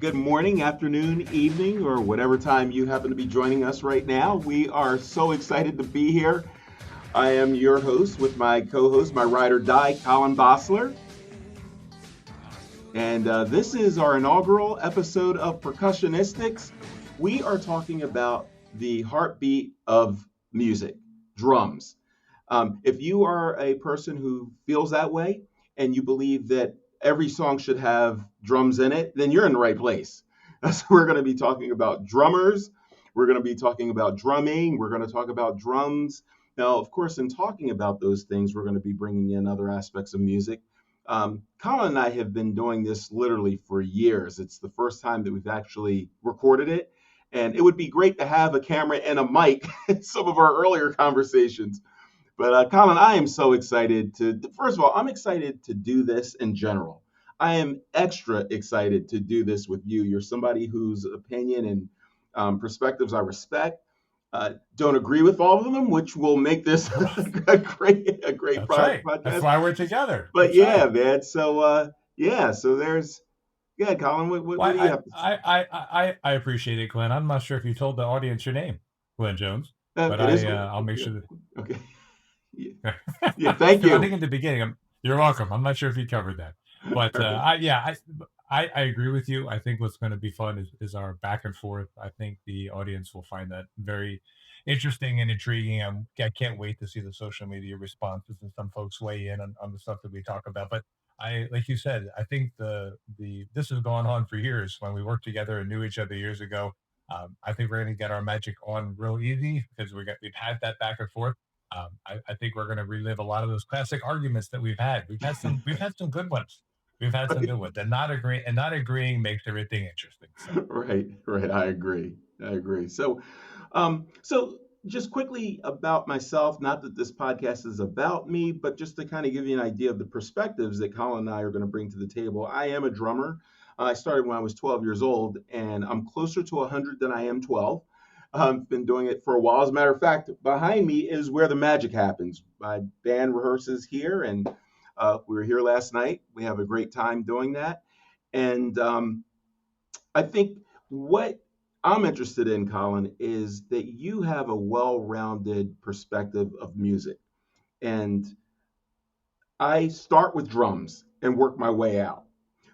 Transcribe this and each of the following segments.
Good morning, afternoon, evening, or whatever time you happen to be joining us right now. We are so excited to be here. I am your host with my co-host, my ride or die, Colin Bossler. And this is our inaugural episode of Percussionistics. We are talking about the heartbeat of music, drums. If you are a person who feels that way and you believe that every song should have drums in it, then you're in the right place. So we're going to be talking about drummers. We're going to be talking about drumming. We're going to talk about drums. Now, of course, in talking about those things, we're going to be bringing in other aspects of music. Colin and I have been doing this literally for years. It's the first time that we've actually recorded it. And it would be great to have a camera and a mic in some of our earlier conversations. But Colin, I am so excited first of all, I'm excited to do this in general. I am extra excited to do this with you. You're somebody whose opinion and perspectives I respect. Don't agree with all of them, which will make this a great That's right. That's podcast. why we're together. But That's yeah, right. man. So there's, yeah, Colin, what Well, do you have to say? I appreciate it, Glenn. I'm not sure if you told the audience your name, Glenn Jones, but It is, I'll make sure okay. Yeah, that. yeah, thank Because I think you. in the beginning, you're welcome. I'm not sure if you covered that, but All right. I agree with you. I think what's going to be fun is our back and forth. I think the audience will find that very interesting and intriguing. I can't wait to see the social media responses and some folks weigh in on the stuff that we talk about. But like you said, I think the this has gone on for years. When we worked together and knew each other years ago, I think we're going to get our magic on real easy because we've had that back and forth. I think we're going to relive a lot of those classic arguments that we've had. We've had some good ones. We've had some good ones. Not agreeing makes everything interesting. So Right, right. I agree. I agree. So just quickly about myself, not that this podcast is about me, but just to kind of give you an idea of the perspectives that Colin and I are going to bring to the table. I am a drummer. I started when I was 12 years old, and I'm closer to 100 than I am 12. I've been doing it for a while. As a matter of fact, behind me is where the magic happens. My band rehearses here, and we were here last night. We have a great time doing that. And I think what I'm interested in, Colin, is that you have a well rounded perspective of music. And I start with drums and work my way out.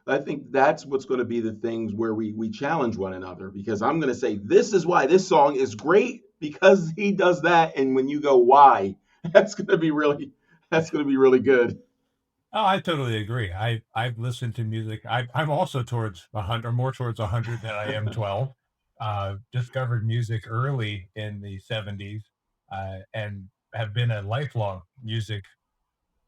I think that's what's going to be the things where we challenge one another because I'm going to say, this is why this song is great because he does that. And when you go, why, that's going to be really, that's going to be really good. oh, I totally agree. I've listened to music. I'm also towards 100, more towards 100 than I am 12. Discovered music early in the 70s, and have been a lifelong music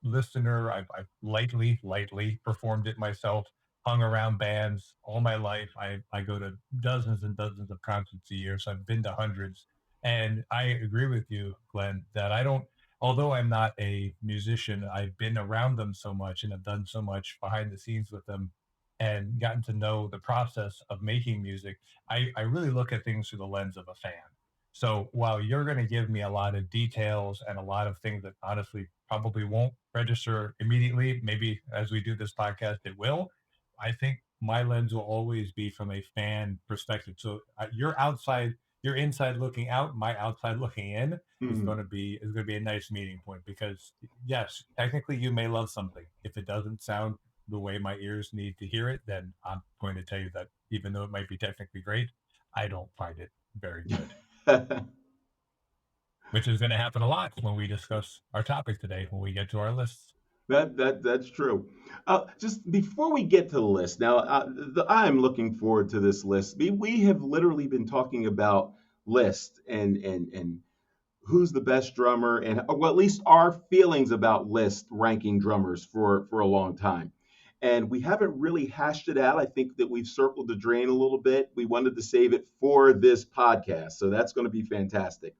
listener. I've lightly performed it myself, hung around bands all my life. I go to dozens and dozens of concerts a year, so I've been to hundreds. And I agree with you, Glenn, that I don't, although I'm not a musician, I've been around them so much and have done so much behind the scenes with them and gotten to know the process of making music. I really look at things through the lens of a fan. So while you're going to give me a lot of details and a lot of things that honestly probably won't register immediately, maybe as we do this podcast, it will. I think my lens will always be from a fan perspective. So you're inside looking out, my outside looking in Mhm. is going to be a nice meeting point because yes, technically you may love something. If it doesn't sound the way my ears need to hear it, then I'm going to tell you that even though it might be technically great, I don't find it very good, which is going to happen a lot when we discuss our topic today when we get to our lists. That's true. Just before we get to the list, now I'm looking forward to this list. We have literally been talking about list and who's the best drummer, and well, at least our feelings about list ranking drummers for a long time, and we haven't really hashed it out. I think that we've circled the drain a little bit. We wanted to save it for this podcast, so that's going to be fantastic.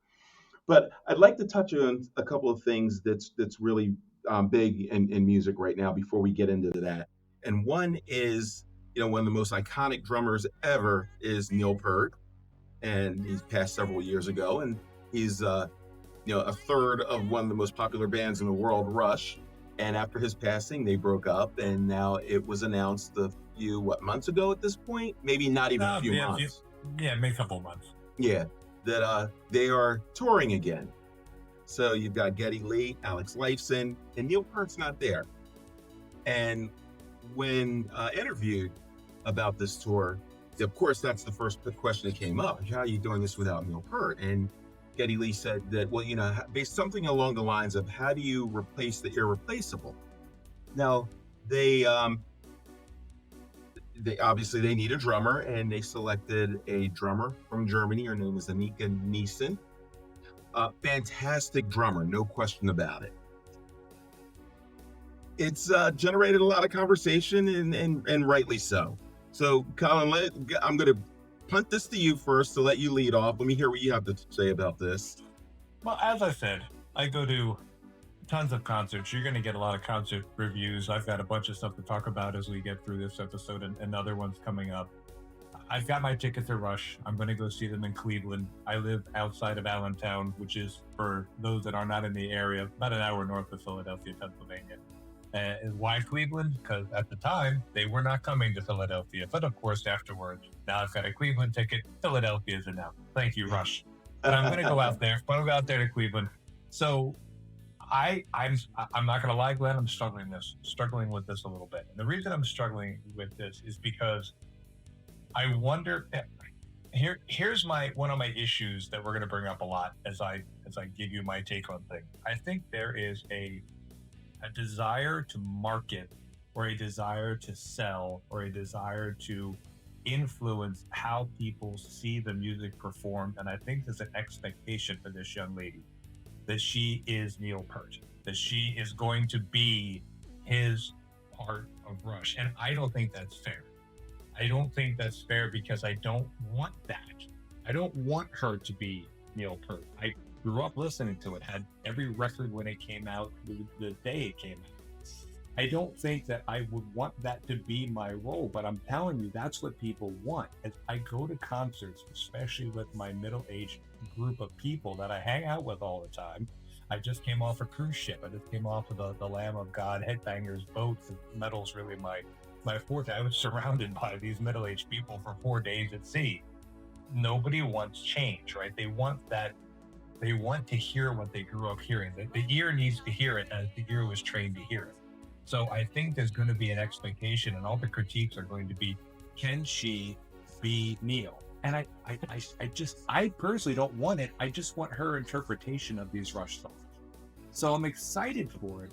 But I'd like to touch on a couple of things that's really big in music right now before we get into that. And one is, one of the most iconic drummers ever is Neil Peart, and he's passed several years ago, and he's a third of one of the most popular bands in the world, Rush. And after his passing, they broke up, and now it was announced a few months ago at this point, maybe not even a few Yeah, months. yeah, maybe a couple of months. Yeah, that they are touring again. So you've got Geddy Lee, Alex Lifeson, and Neil Peart's not there. And when interviewed about this tour, of course, that's the first question that came up. How are you doing this without Neil Peart? And Geddy Lee said that, well, based something along the lines of, how do you replace the irreplaceable? Now, they obviously they need a drummer, and they selected a drummer from Germany. Her name is Annika Niesen. Fantastic drummer, no question about it. It's generated a lot of conversation, and rightly so. So, Colin, I'm going to punt this to you first to let you lead off. Let me hear what you have to say about this. Well, as I said, I go to tons of concerts. You're going to get a lot of concert reviews. I've got a bunch of stuff to talk about as we get through this episode, and other ones coming up. I've got my ticket to Rush. I'm going to go see them in Cleveland. I live outside of Allentown, which is, for those that are not in the area, about an hour north of Philadelphia, Pennsylvania. Why Cleveland? Because at the time, they were not coming to Philadelphia. But of course, afterwards, now I've got a Cleveland ticket. Philadelphia's announced. Thank you, Rush. But I'm going to go out there. I'm going to go out there to Cleveland. So I'm not going to lie, Glenn. I'm struggling with this a little bit. And the reason I'm struggling with this is because I wonder. Here's one of my issues that we're going to bring up a lot as I give you my take on things. I think there is a desire to market, or a desire to sell, or a desire to influence how people see the music performed. And I think there's an expectation for this young lady that she is Neil Peart, that she is going to be his part of Rush. And I don't think that's fair. I don't think that's fair, because I don't want that. I don't want her to be Neil Peart. I grew up listening to it, had every record when it came out, the day it came out. I don't think that I would want that to be my role, but I'm telling you, that's what people want. As I go to concerts, especially with my middle-aged group of people that I hang out with all the time. I just came off a cruise ship. I just came off of the Lamb of God Headbangers boat. Metal's really my forte. I was surrounded by these middle-aged people for 4 days at sea. Nobody wants change, right? They want that. They want to hear what they grew up hearing. The ear needs to hear it as the ear was trained to hear it. So I think there's going to be an expectation, and all the critiques are going to be, can she be Neil? And I personally don't want it. I just want her interpretation of these Rush songs. So I'm excited for it,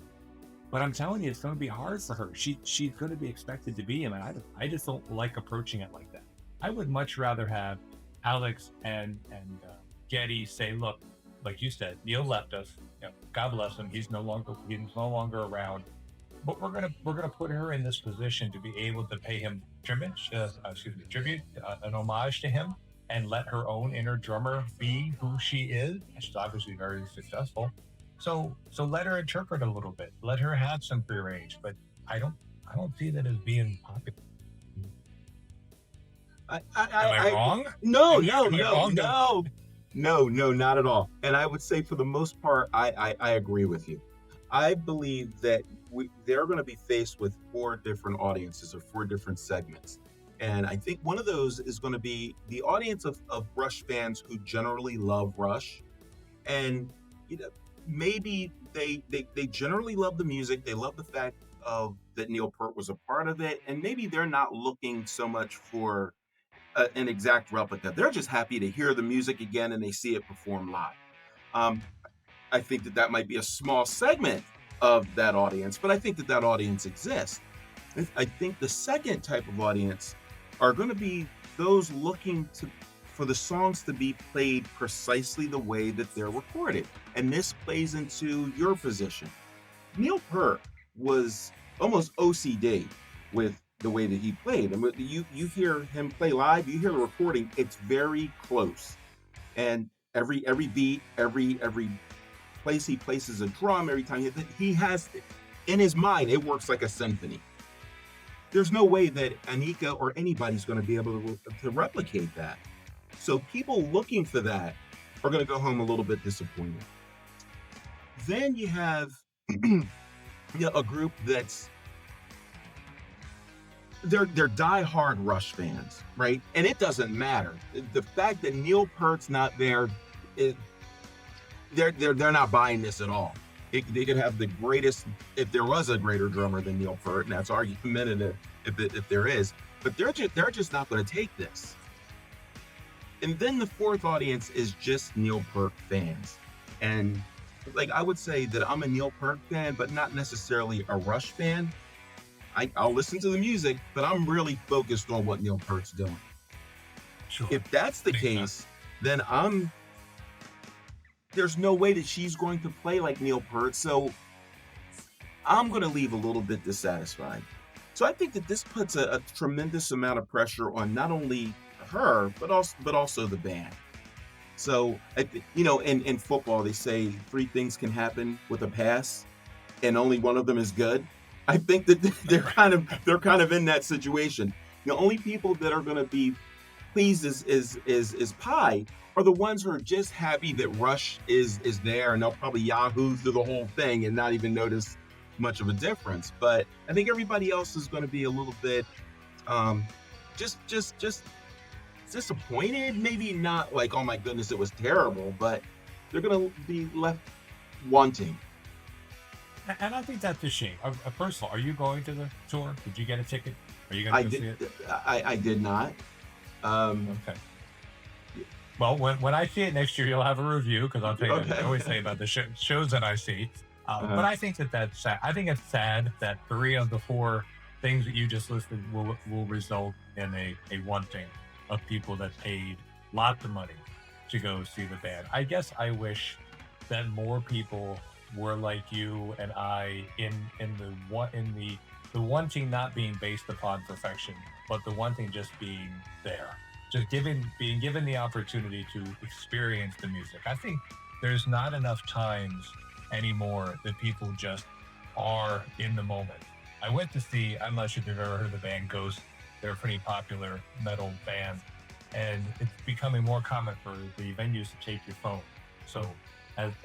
but I'm telling you, it's going to be hard for her. She's going to be expected to be him, and I just don't like approaching it like that. I would much rather have Alex and Geddy say, look, like you said, Neil left us. God bless him. He's no longer around. But we're gonna put her in this position to be able to pay him tribute, an homage to him, and let her own inner drummer be who she is. She's obviously very successful. So let her interpret a little bit. Let her have some free range. But I don't see that as being popular. Am I wrong? No, not at all. And I would say, for the most part, I agree with you. I believe that they're going to be faced with 4 different audiences, or 4 different segments. And I think one of those is going to be the audience of Rush fans who generally love Rush. And maybe they generally love the music. They love the fact that Neil Peart was a part of it. And maybe they're not looking so much for an exact replica. They're just happy to hear the music again, and they see it performed live. I think that might be a small segment of that audience, but I think that audience exists. I think the second type of audience are going to be those looking for the songs to be played precisely the way that they're recorded. And this plays into your position. Neil Peart was almost OCD with the way that he played. And you hear him play live, you hear the recording, it's very close. And every beat, every place he places a drum, every time he has it in his mind, it works like a symphony. There's no way that Annika or anybody's going to be able to replicate that. So people looking for that are going to go home a little bit disappointed. Then you have a group that's they're diehard Rush fans, right? And it doesn't matter. The fact that Neil Peart's not there, it, they're not buying this at all. They could have the greatest, if there was a greater drummer than Neil Peart, and that's argumentative if there is, but they're just not going to take this. And then the fourth audience is just Neil Peart fans, and like I would say that I'm a Neil Peart fan, but not necessarily a Rush fan. I'll listen to the music, but I'm really focused on what Neil Peart's doing. Sure. If that's the Makes sense. case, then there's no way that she's going to play like Neil Peart. So I'm going to leave a little bit dissatisfied. So I think that this puts a tremendous amount of pressure on not only her, but also the band. So in football they say three things can happen with a pass, and only one of them is good. I think that they're Right. kind of in that situation. The only people that are going to be pleased is pie are the ones who are just happy that Rush is there, and they'll probably Yahoo through the whole thing and not even notice much of a difference. But I think everybody else is going to be a little bit um, just disappointed. Maybe not like, oh my goodness, it was terrible, but they're going to be left wanting. And I think that's a shame. First of all, are you going to the tour? Did you get a ticket? Are you going to I go did see it? I did not. Um, Okay. Well, when I see it next year, you'll have a review because I'll tell you that I okay. always say about the shows that I see. But uh I think that that's sad. I think it's sad that three of the four things that you just listed will result in a wanting of people that paid lots of money to go see the band. I guess I wish that more people were like you and I in the wanting not being based upon perfection, but the wanting just being there, just being given the opportunity to experience the music. I think there's not enough times anymore that people just are in the moment. I went to see, I'm not sure if you've ever heard of the band Ghost. They're a pretty popular metal band, and it's becoming more common for the venues to take your phone. So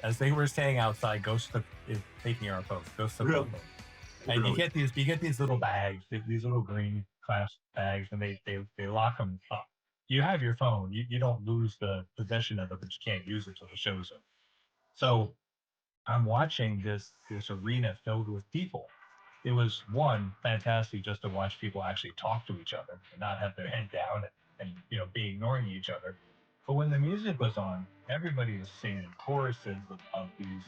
as they were saying outside, Ghost is taking our phones. Ghost took our Really, phone. And really. you get these little bags, these little green clasp bags, and they lock them up. You have your phone. You don't lose the possession of it, but you can't use it until the show's over. So I'm watching this arena filled with people. It was one fantastic just to watch people actually talk to each other and not have their head down and be ignoring each other. But when the music was on, everybody was singing choruses of these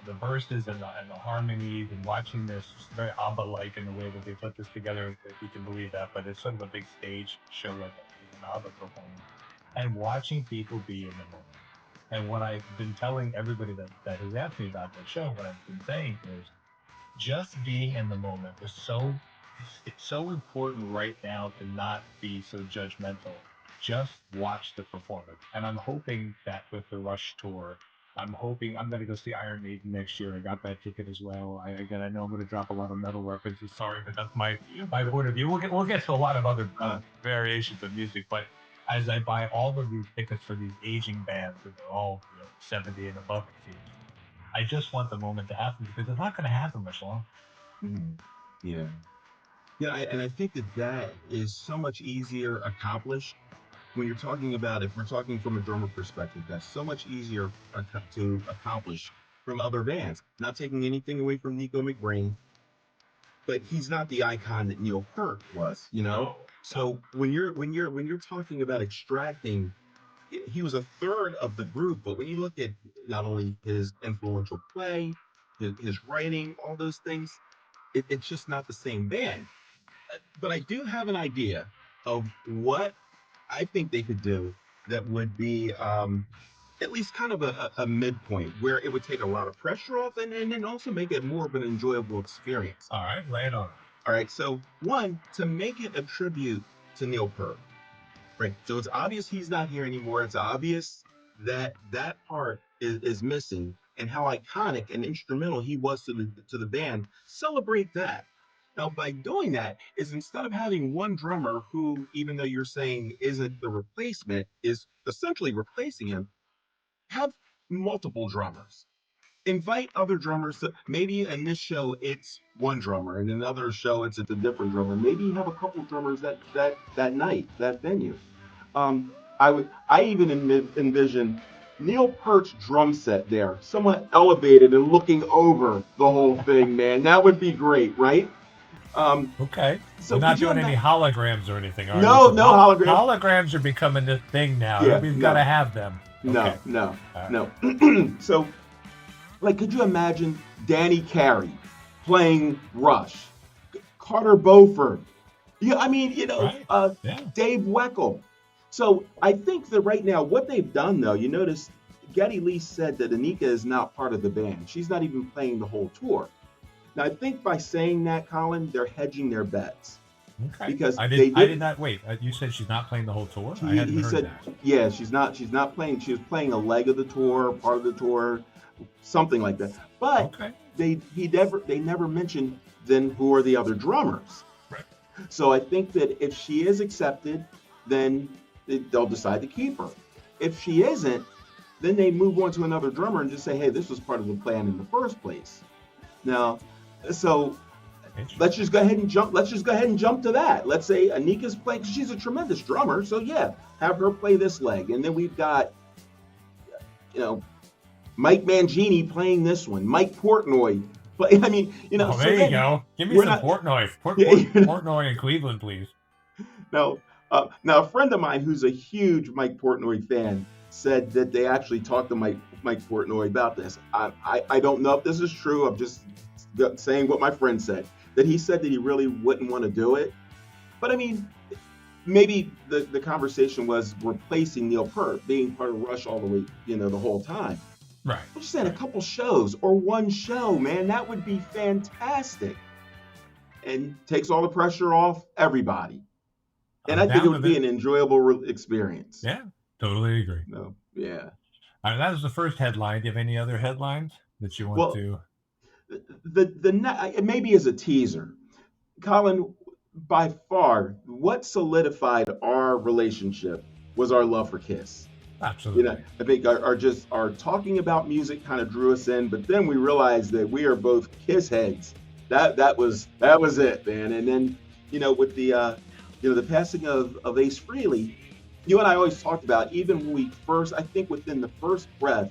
the verses and the harmonies, and watching this very ABBA like in the way that they put this together, if you can believe that. But it's sort of a big stage show like an ABBA performance, and watching people be in the moment. And what I've been telling everybody that has asked me about that show, what I've been saying is just being in the moment is it's so important right now to not be so judgmental. Just watch the performance. And I'm hoping that with the Rush tour, I'm hoping I'm going to go see Iron Maiden next year. I got that ticket as well. Again, I know I'm going to drop a lot of metal references. Sorry, but that's my point of view. We'll get to a lot of other uh, variations of music, but as I buy all of these tickets for these aging bands, and they're all 70 and above, it seems, I just want the moment to happen because it's not going to happen much longer. mhm. Yeah. Yeah, and I think that is so much easier accomplished when you're talking about, if we're talking from a drummer perspective, that's so much easier to accomplish from other bands. Not taking anything away from Nico McBrain, but he's not the icon that Neil Peart was, you know. No, no. So when you're talking about extracting, he was a third of the group, but when you look at not only his influential play, his writing, all those things, it's just not the same band. But I do have an idea of what I think they could do that would be at least kind of a midpoint where it would take a lot of pressure off, and then also make it more of an enjoyable experience. All right, lay it on. All right. So one, to make it a tribute to Neil Peart. Right. So it's obvious he's not here anymore. It's obvious that that part is missing, and how iconic and instrumental he was to the band. Celebrate that. Now, by doing that, is instead of having one drummer who, even though you're saying isn't the replacement, is essentially replacing him, have multiple drummers. invite other drummers. Maybe in this show it's one drummer, and in another show it's a different drummer. Maybe you have a couple drummers that night, that venue. Um, I even envision Neil Peart's drum set there, somewhat elevated and looking over the whole thing. Man, that would be great, right? Um, Okay. You're so not could you doing any imagine? holograms or anything, are you? No, 'Cause no holograms. holograms are becoming the thing now. Yeah, We've got to no, have them. no, Okay. no, All right. no. So, like, could you imagine Danny Carey playing Rush, Carter Beauford? Yeah, I mean, Right. Yeah. Dave Weckl. So I think that right now, what they've done, though, you notice Geddy Lee said that Anika is not part of the band. She's not even playing the whole tour. Now, I think by saying that, Colin, they're hedging their bets Okay. because I they did. I did did. not wait. You said she's not playing the whole tour. I hadn't He heard said, that. yeah, she's not playing. She was playing a leg of the tour, part of the tour, something like that. But Okay. they never mentioned then who are the other drummers. Right. So I think that if she is accepted, then they'll decide to keep her. If she isn't, then they move on to another drummer and just say, hey, this was part of the plan in the first place. Now, so let's just go ahead and jump. Let's just go ahead and jump to that. Let's say Anika's playing. She's a tremendous drummer, so yeah, have her play this leg, and then we've got, Mike Mangini playing this one. Mike Portnoy play. I mean, Oh, so there you then go. Give me we're some not. Portnoy. Yeah, Portnoy in Cleveland, please. Now a friend of mine who's a huge Mike Portnoy fan said that they actually talked to Mike Portnoy about this. I don't know if this is true. I'm just saying what my friend said. That he said that he really wouldn't want to do it. But I mean, maybe the conversation was replacing Neil Peart, being part of Rush all the way, the whole time. Right. I'm just saying a couple shows or one show, man, that would be fantastic. And takes all the pressure off everybody. And I'm I think it down would with be it. an enjoyable experience. Yeah. Totally agree. No, yeah. All right, that was the first headline. Do you have any other headlines that you want Well, to? it maybe as a teaser, Colin. By far, what solidified our relationship was our love for Kiss. Absolutely. I think our talking about music kind of drew us in, but then we realized that we are both Kiss heads. That was it, man. And then with the passing of Ace Frehley, you and I always talked about, even when we first, I think within the first breath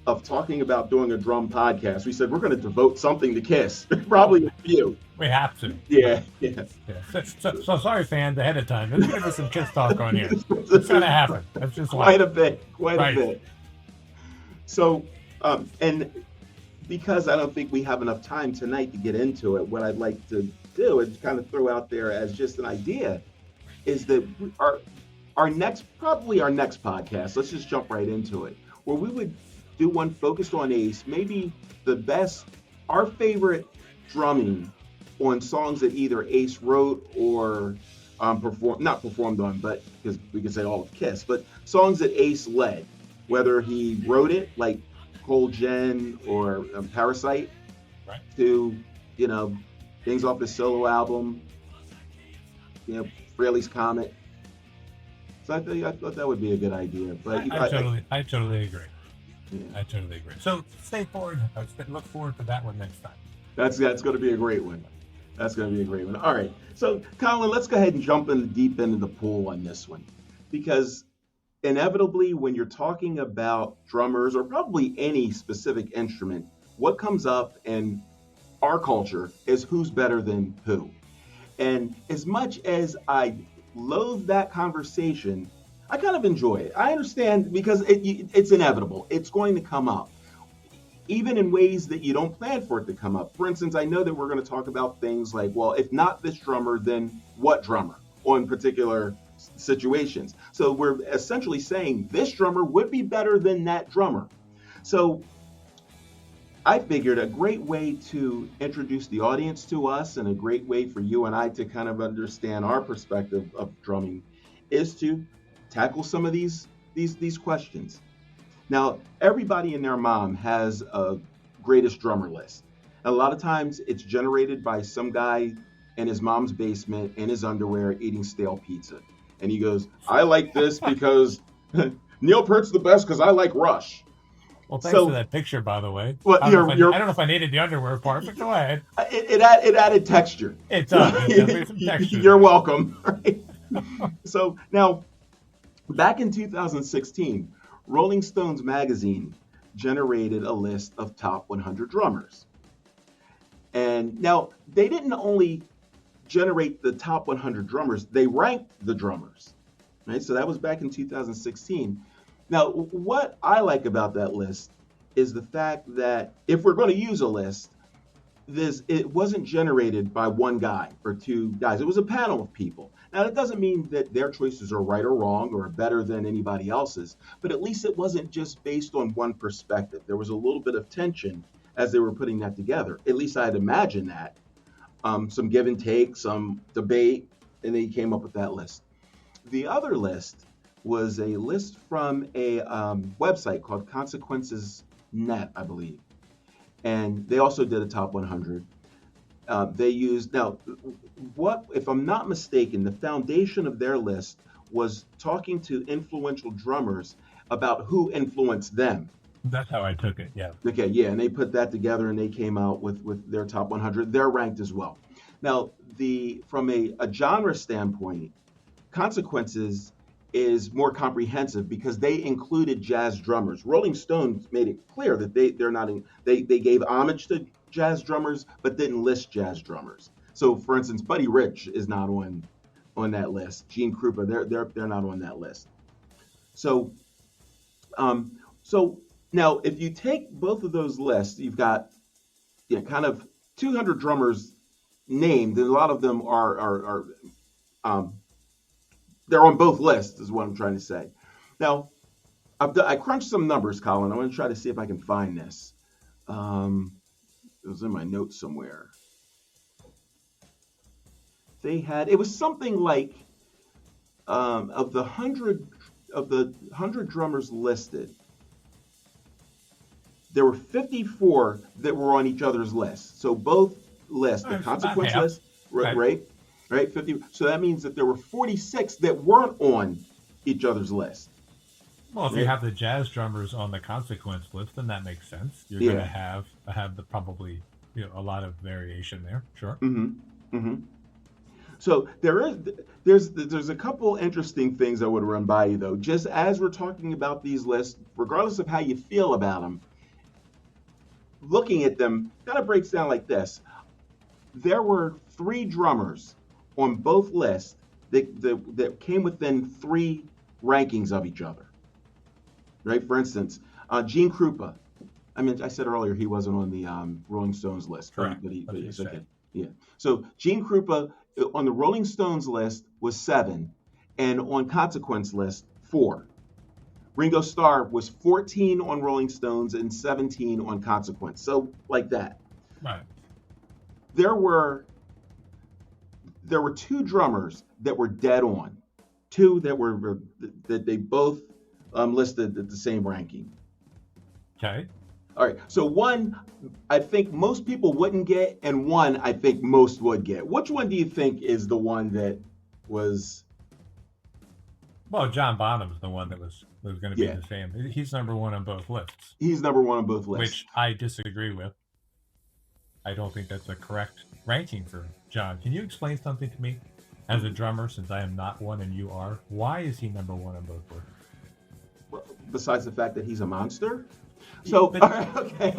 of talking about doing a drum podcast, we said we're going to devote something to Kiss, probably a few. We have to. Yeah. Yeah. So sorry, fans, ahead of time. Let's give us some Kiss talk on here. It's going to happen. That's just quite life. quite Right. a bit. So, and because I don't think we have enough time tonight to get into it, what I'd like to do is kind of throw out there as just an idea is that our next podcast, let's just jump right into it, where we would do one focused on Ace, maybe our favorite drumming on songs that either Ace wrote or not performed on, but because we could say all of Kiss, but songs that Ace led, whether he wrote it like Cold Gen or Parasite, Right. to things off his solo album, Frehley's Comet. So I thought that would be a good idea. But I totally agree. yeah. I totally agree. So look forward to that one next time. That's going to be a great one. That's going to be a great one. All right. So, Colin, let's go ahead and jump in the deep end of the pool on this one. Because inevitably, when you're talking about drummers or probably any specific instrument, what comes up in our culture is who's better than who. And as much as I loathe that conversation, I kind of enjoy it. I understand because it's inevitable. It's going to come up, even in ways that you don't plan for it to come up. For instance, I know that we're going to talk about things like, well, if not this drummer, then what drummer on particular situations. So we're essentially saying this drummer would be better than that drummer. So I figured a great way to introduce the audience to us and a great way for you and I to kind of understand our perspective of drumming is to tackle some of these questions. Now, everybody and their mom has a greatest drummer list. And a lot of times it's generated by some guy in his mom's basement in his underwear eating stale pizza. And he goes, I like this because Neil Peart's the best because I like Rush. Well, thanks for So, that picture, by the way. well, I don't know if I needed the underwear part, but go ahead. it added texture. It So does. There's definitely some texture you're there. welcome. Right? So now, back in 2016, Rolling Stones magazine generated a list of top 100 drummers. And now they didn't only generate the top 100 drummers, they ranked the drummers. Right? So that was back in 2016. Now, what I like about that list is the fact that if we're going to use a list, it wasn't generated by one guy or two guys. It was a panel of people. Now, that doesn't mean that their choices are right or wrong or better than anybody else's, but at least it wasn't just based on one perspective. There was a little bit of tension as they were putting that together. At least I'd imagine that. Some give and take, some debate, and they came up with that list. The other list was a list from a website called Consequences Net, I believe. And they also did a top 100. They used, now, what, if I'm not mistaken, the foundation of their list was talking to influential drummers about who influenced them. That's how I took it. Yeah. Okay, yeah, and they put that together and they came out with their top 100. They're ranked as well. Now, from a genre standpoint, Consequences is more comprehensive because they included jazz drummers. Rolling Stones made it clear that they're not in, they gave homage to jazz drummers but didn't list jazz drummers. So, for instance, Buddy Rich is not on that list. Gene Krupa, they're not on that list. So, so now if you take both of those lists, you've got kind of 200 drummers named, and a lot of them are they're on both lists, is what I'm trying to say. Now, I crunched some numbers, Colin. I want to try to see if I can find this. It was in my notes somewhere. It was something like of the hundred drummers listed, there were 54 that were on each other's list. So both lists, the consequence list, right? Right, 50. So that means that there were 46 that weren't on each other's list. Well, if you have the jazz drummers on the consequence list, then that makes sense. You're going to have the probably a lot of variation there. Sure. Mm-hmm. Mm-hmm. So there's a couple interesting things I would run by you though. Just as we're talking about these lists, regardless of how you feel about them, looking at them kind of breaks down like this. There were 3 drummers on both lists that came within 3 rankings of each other. Right? For instance, Gene Krupa. I mean, I said earlier he wasn't on the Rolling Stones list. Correct. But he's okay. Yeah. So Gene Krupa on the Rolling Stones list was 7, and on Consequence list 4. Ringo Starr was 14 on Rolling Stones and 17 on Consequence. So like that. Right. There were 2 drummers that were dead on. 2 that they both listed at the same ranking. Okay. All right. So 1, I think most people wouldn't get, and 1, I think most would get. Which one do you think is the one that was? Well, John Bonham's the one that was going to be the same. He's number 1 on both lists. He's number 1 on both lists. Which I disagree with. I don't think that's a correct ranking for John. Can you explain something to me as a drummer, since I am not one and you are? Why is he number 1 on both lists? Well, besides the fact that he's a monster. So, okay.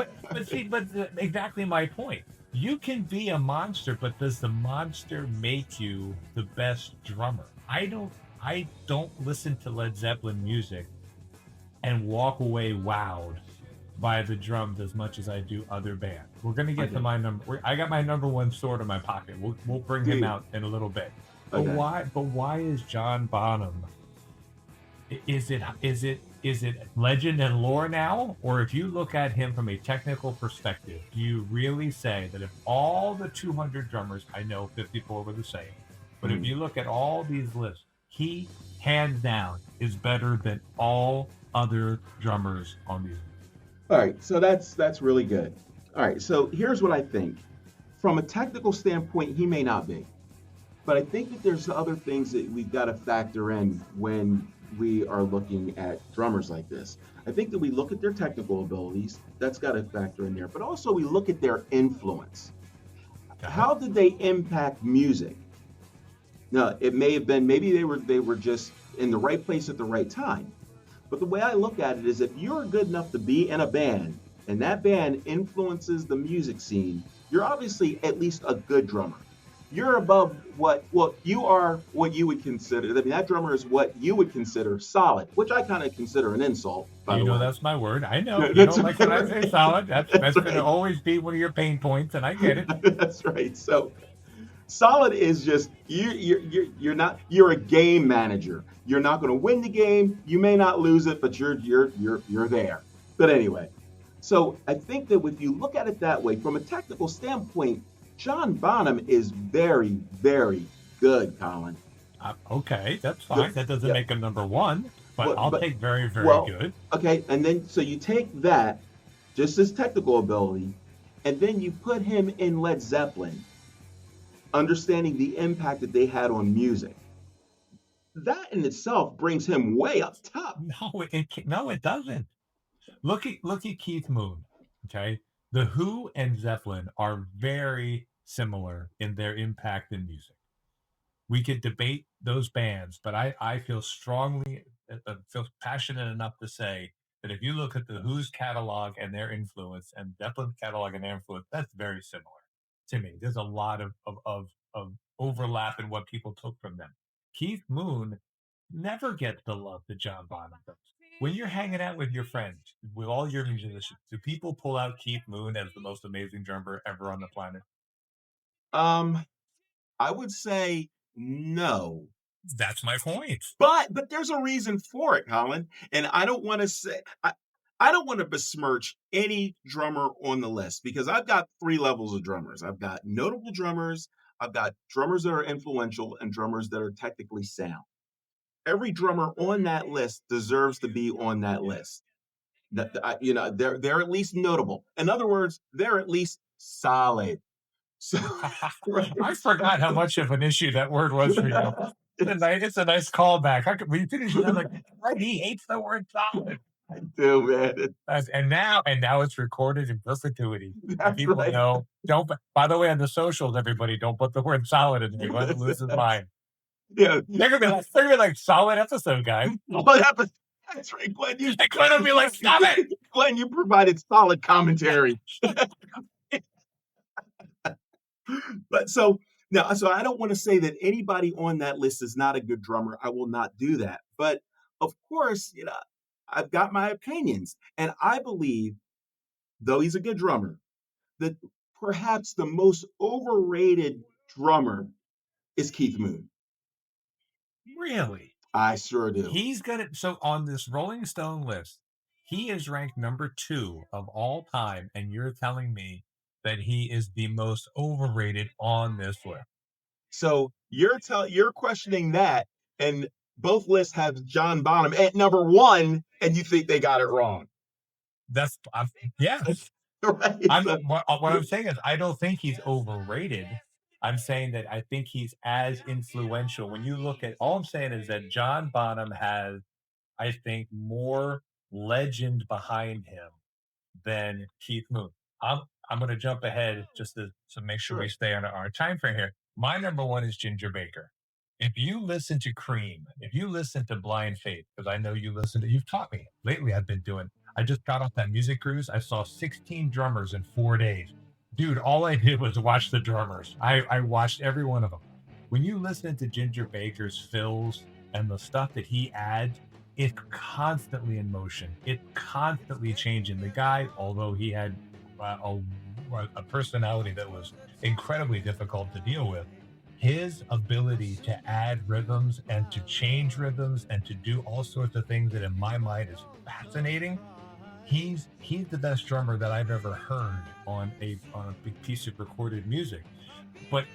But exactly my point. You can be a monster, but does the monster make you the best drummer? I don't listen to Led Zeppelin music and walk away wowed by the drums as much as I do other bands. We're gonna get to my number. I got my number 1 sword in my pocket. We'll bring him out in a little bit. But why is John Bonham? Is it legend and lore now? Or if you look at him from a technical perspective, do you really say that if all the 200 drummers, I know 54 were the same, but if you look at all these lists, he hands down is better than all other drummers on these lists? All right, so that's really good. All right, so here's what I think. From a technical standpoint, he may not be. But I think that there's other things that we've got to factor in when we are looking at drummers like this. I think that we look at their technical abilities, that's got to factor in there, but also we look at their influence. Okay. How did they impact music? Now, it may have been maybe they were just in the right place at the right time. But the way I look at it is if you're good enough to be in a band and that band influences the music scene, you're obviously at least a good drummer. You're above you are what you would consider. I mean, that drummer is what you would consider solid, which I kind of consider an insult, by You the know way. that's my word. I know you That's don't like when I say right. solid. That's That's going to right. always be one of your pain points, and I get it. That's right. So solid is just you're not you're a game manager. You're not going to win the game. You may not lose it, but you're there. But anyway, so I think that if you look at it that way, from a technical standpoint, John Bonham is very, very good, Colin. Okay, that's The, fine. That doesn't yeah, make him number one, but I'll but take very, very well, good. okay, and then so you take that, just his technical ability, and then you put him in Led Zeppelin, understanding the impact that they had on music. That in itself brings him way up top. No, it doesn't. Look at Keith Moon. Okay, the Who and Zeppelin are very similar in their impact in music. We could debate those bands, but I feel strongly, feel passionate enough to say that if you look at the Who's catalog and their influence and Zeppelin's catalog and their influence, that's very similar to me. There's a lot of overlap in what people took from them. Keith Moon never gets the love that John Bonham does. When you're hanging out with your friends, with all your musicians, do people pull out Keith Moon as the most amazing drummer ever on the planet? Um, I would say no, That's my point. but there's a reason for it, Colin. And I don't want to say I don't want to besmirch any drummer on the list because I've got three levels of drummers. I've got notable drummers, I've got drummers that are influential, and drummers that are technically sound. Every drummer on that list deserves to be on that list. They're at least notable. In other words, they're at least solid. So right. I forgot how much of an issue that word was for you. It's a nice callback. When you finish it, I'm like, he hates the word solid. I do, man. And now it's recorded in perpetuity, and That's people right. know. Don't. By the way, on the socials, everybody don't put the word solid in there. Glenn loses mind. Yeah. They're gonna be like solid episode, guys. What happened? That's right, Glenn. You, And Glenn will be like, stop it. Glenn, you provided solid commentary. But so now, so I don't want to say that anybody on that list is not a good drummer. I will not do that. But of course, I've got my opinions, and I believe, though he's a good drummer, that perhaps the most overrated drummer is Keith Moon. Really? I sure do. He's gonna so on this Rolling Stone list, he is ranked number 2 of all time, and you're telling me that he is the most overrated on this list. So you're questioning that, and both lists have John Bonham at number one, and you think they got it wrong, That's yeah. right? I'm So, what I'm saying is I don't think he's overrated. I'm saying that I think he's as influential. When you look at all I'm saying is that John Bonham has, I think, more legend behind him than Keith Moon. I'm I'm going to jump ahead just to make sure we sure. stay on our time frame here. My number one is Ginger Baker. If you listen to Cream, if you listen to Blind Faith, because I know you've taught me lately. I just got off that music cruise. I saw 16 drummers in 4 days. Dude, all I did was watch the drummers. I watched every one of them. When you listen to Ginger Baker's fills and the stuff that he adds, it's constantly in motion. It's constantly changing. The guy, although he had a personality that was incredibly difficult to deal with, his ability to add rhythms and to change rhythms and to do all sorts of things that in my mind is fascinating. He's the best drummer that I've ever heard on a big piece of recorded music. But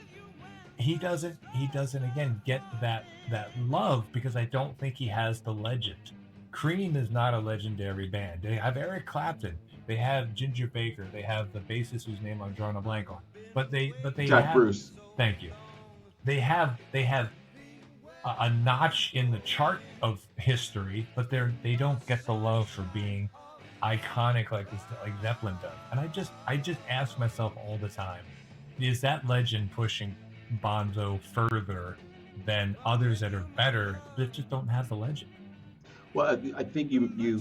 he doesn't again get that love because I don't think he has the legend. Cream is not a legendary band. They have Eric Clapton, they have Ginger Baker, they have the bassist whose name I'm drawing a blank on. But they Jack have Bruce. thank you. They have a notch in the chart of history, but they don't get the love for being iconic like Zeppelin does. And I just ask myself all the time, is that legend pushing Bonzo further than others that are better that just don't have the legend? Well, I think you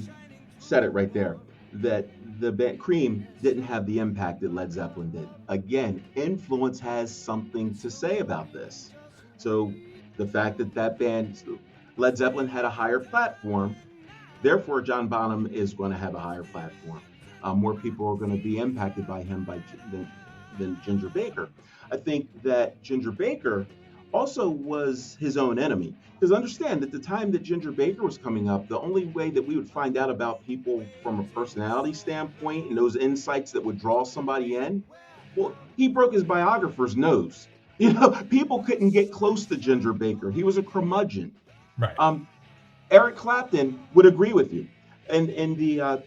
said it right there that the band Cream didn't have the impact that Led Zeppelin did. Again, influence has something to say about this. So the fact that Led Zeppelin had a higher platform, therefore John Bonham is going to have a higher platform. More people are going to be impacted by him than Ginger Baker. I think that Ginger Baker also was his own enemy. Because understand, at the time that Ginger Baker was coming up, the only way that we would find out about people from a personality standpoint and those insights that would draw somebody in, well, he broke his biographer's nose. People couldn't get close to Ginger Baker. He was a curmudgeon. Right. Um, Eric Clapton would agree with you. And in the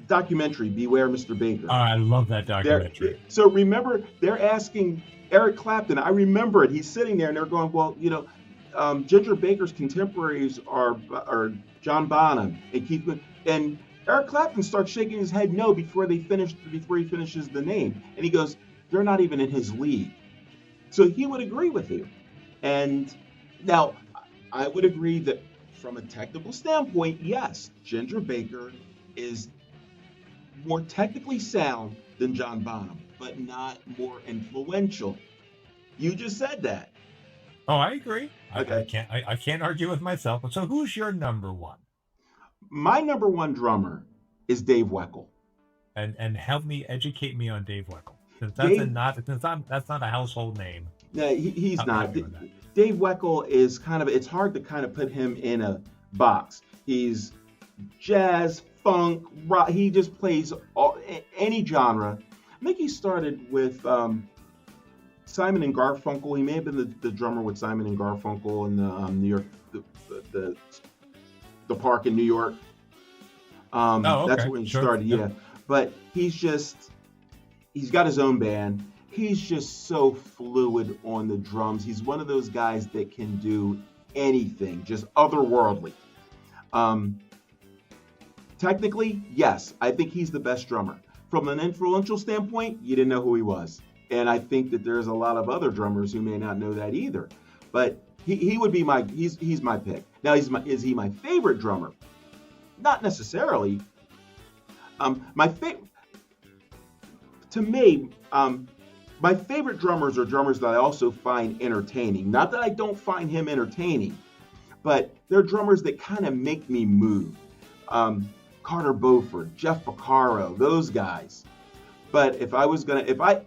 documentary "Beware Mr. Oh, Baker," I love that they're documentary. so remember they're asking Eric Clapton. I remember it. He's sitting there and they're going, well, Ginger Baker's contemporaries are John Bonham and Keith and Eric Clapton starts shaking his head no before he finishes the name, and he goes, they're not even in his league. So he would agree with you. And now I would agree that from a technical standpoint, yes, Ginger Baker is more technically sound than John Bonham, but not more influential. You just said that. Oh, I agree. Okay. I can't argue with myself. So who's your number one? My number one drummer is Dave Weckl. And help me educate me on Dave Weckl. Dave, That's not a household name. no, he's Help not. me with that. Dave Weckl is it's hard to kind of put him in a box. He's jazz, funk, rock. He just plays any genre. I think he started with Simon and Garfunkel. He may have been the drummer with Simon and Garfunkel in the New York, the, the park in New York. Oh, That's okay. when he Sure. started, Yep. yeah. But he's got his own band. He's just so fluid on the drums. He's one of those guys that can do anything, just otherworldly. Um, Technically, yes, I think he's the best drummer. From an influential standpoint, you didn't know who he was. And I think that there's a lot of other drummers who may not know that either. But he would be he's my pick. Now is he my favorite drummer? Not necessarily. My favorite to me, my favorite drummers are drummers that I also find entertaining. Not that I don't find him entertaining, but they're drummers that kind of make me move. Carter Beauford, Jeff Porcaro, those guys. But if I was gonna, if I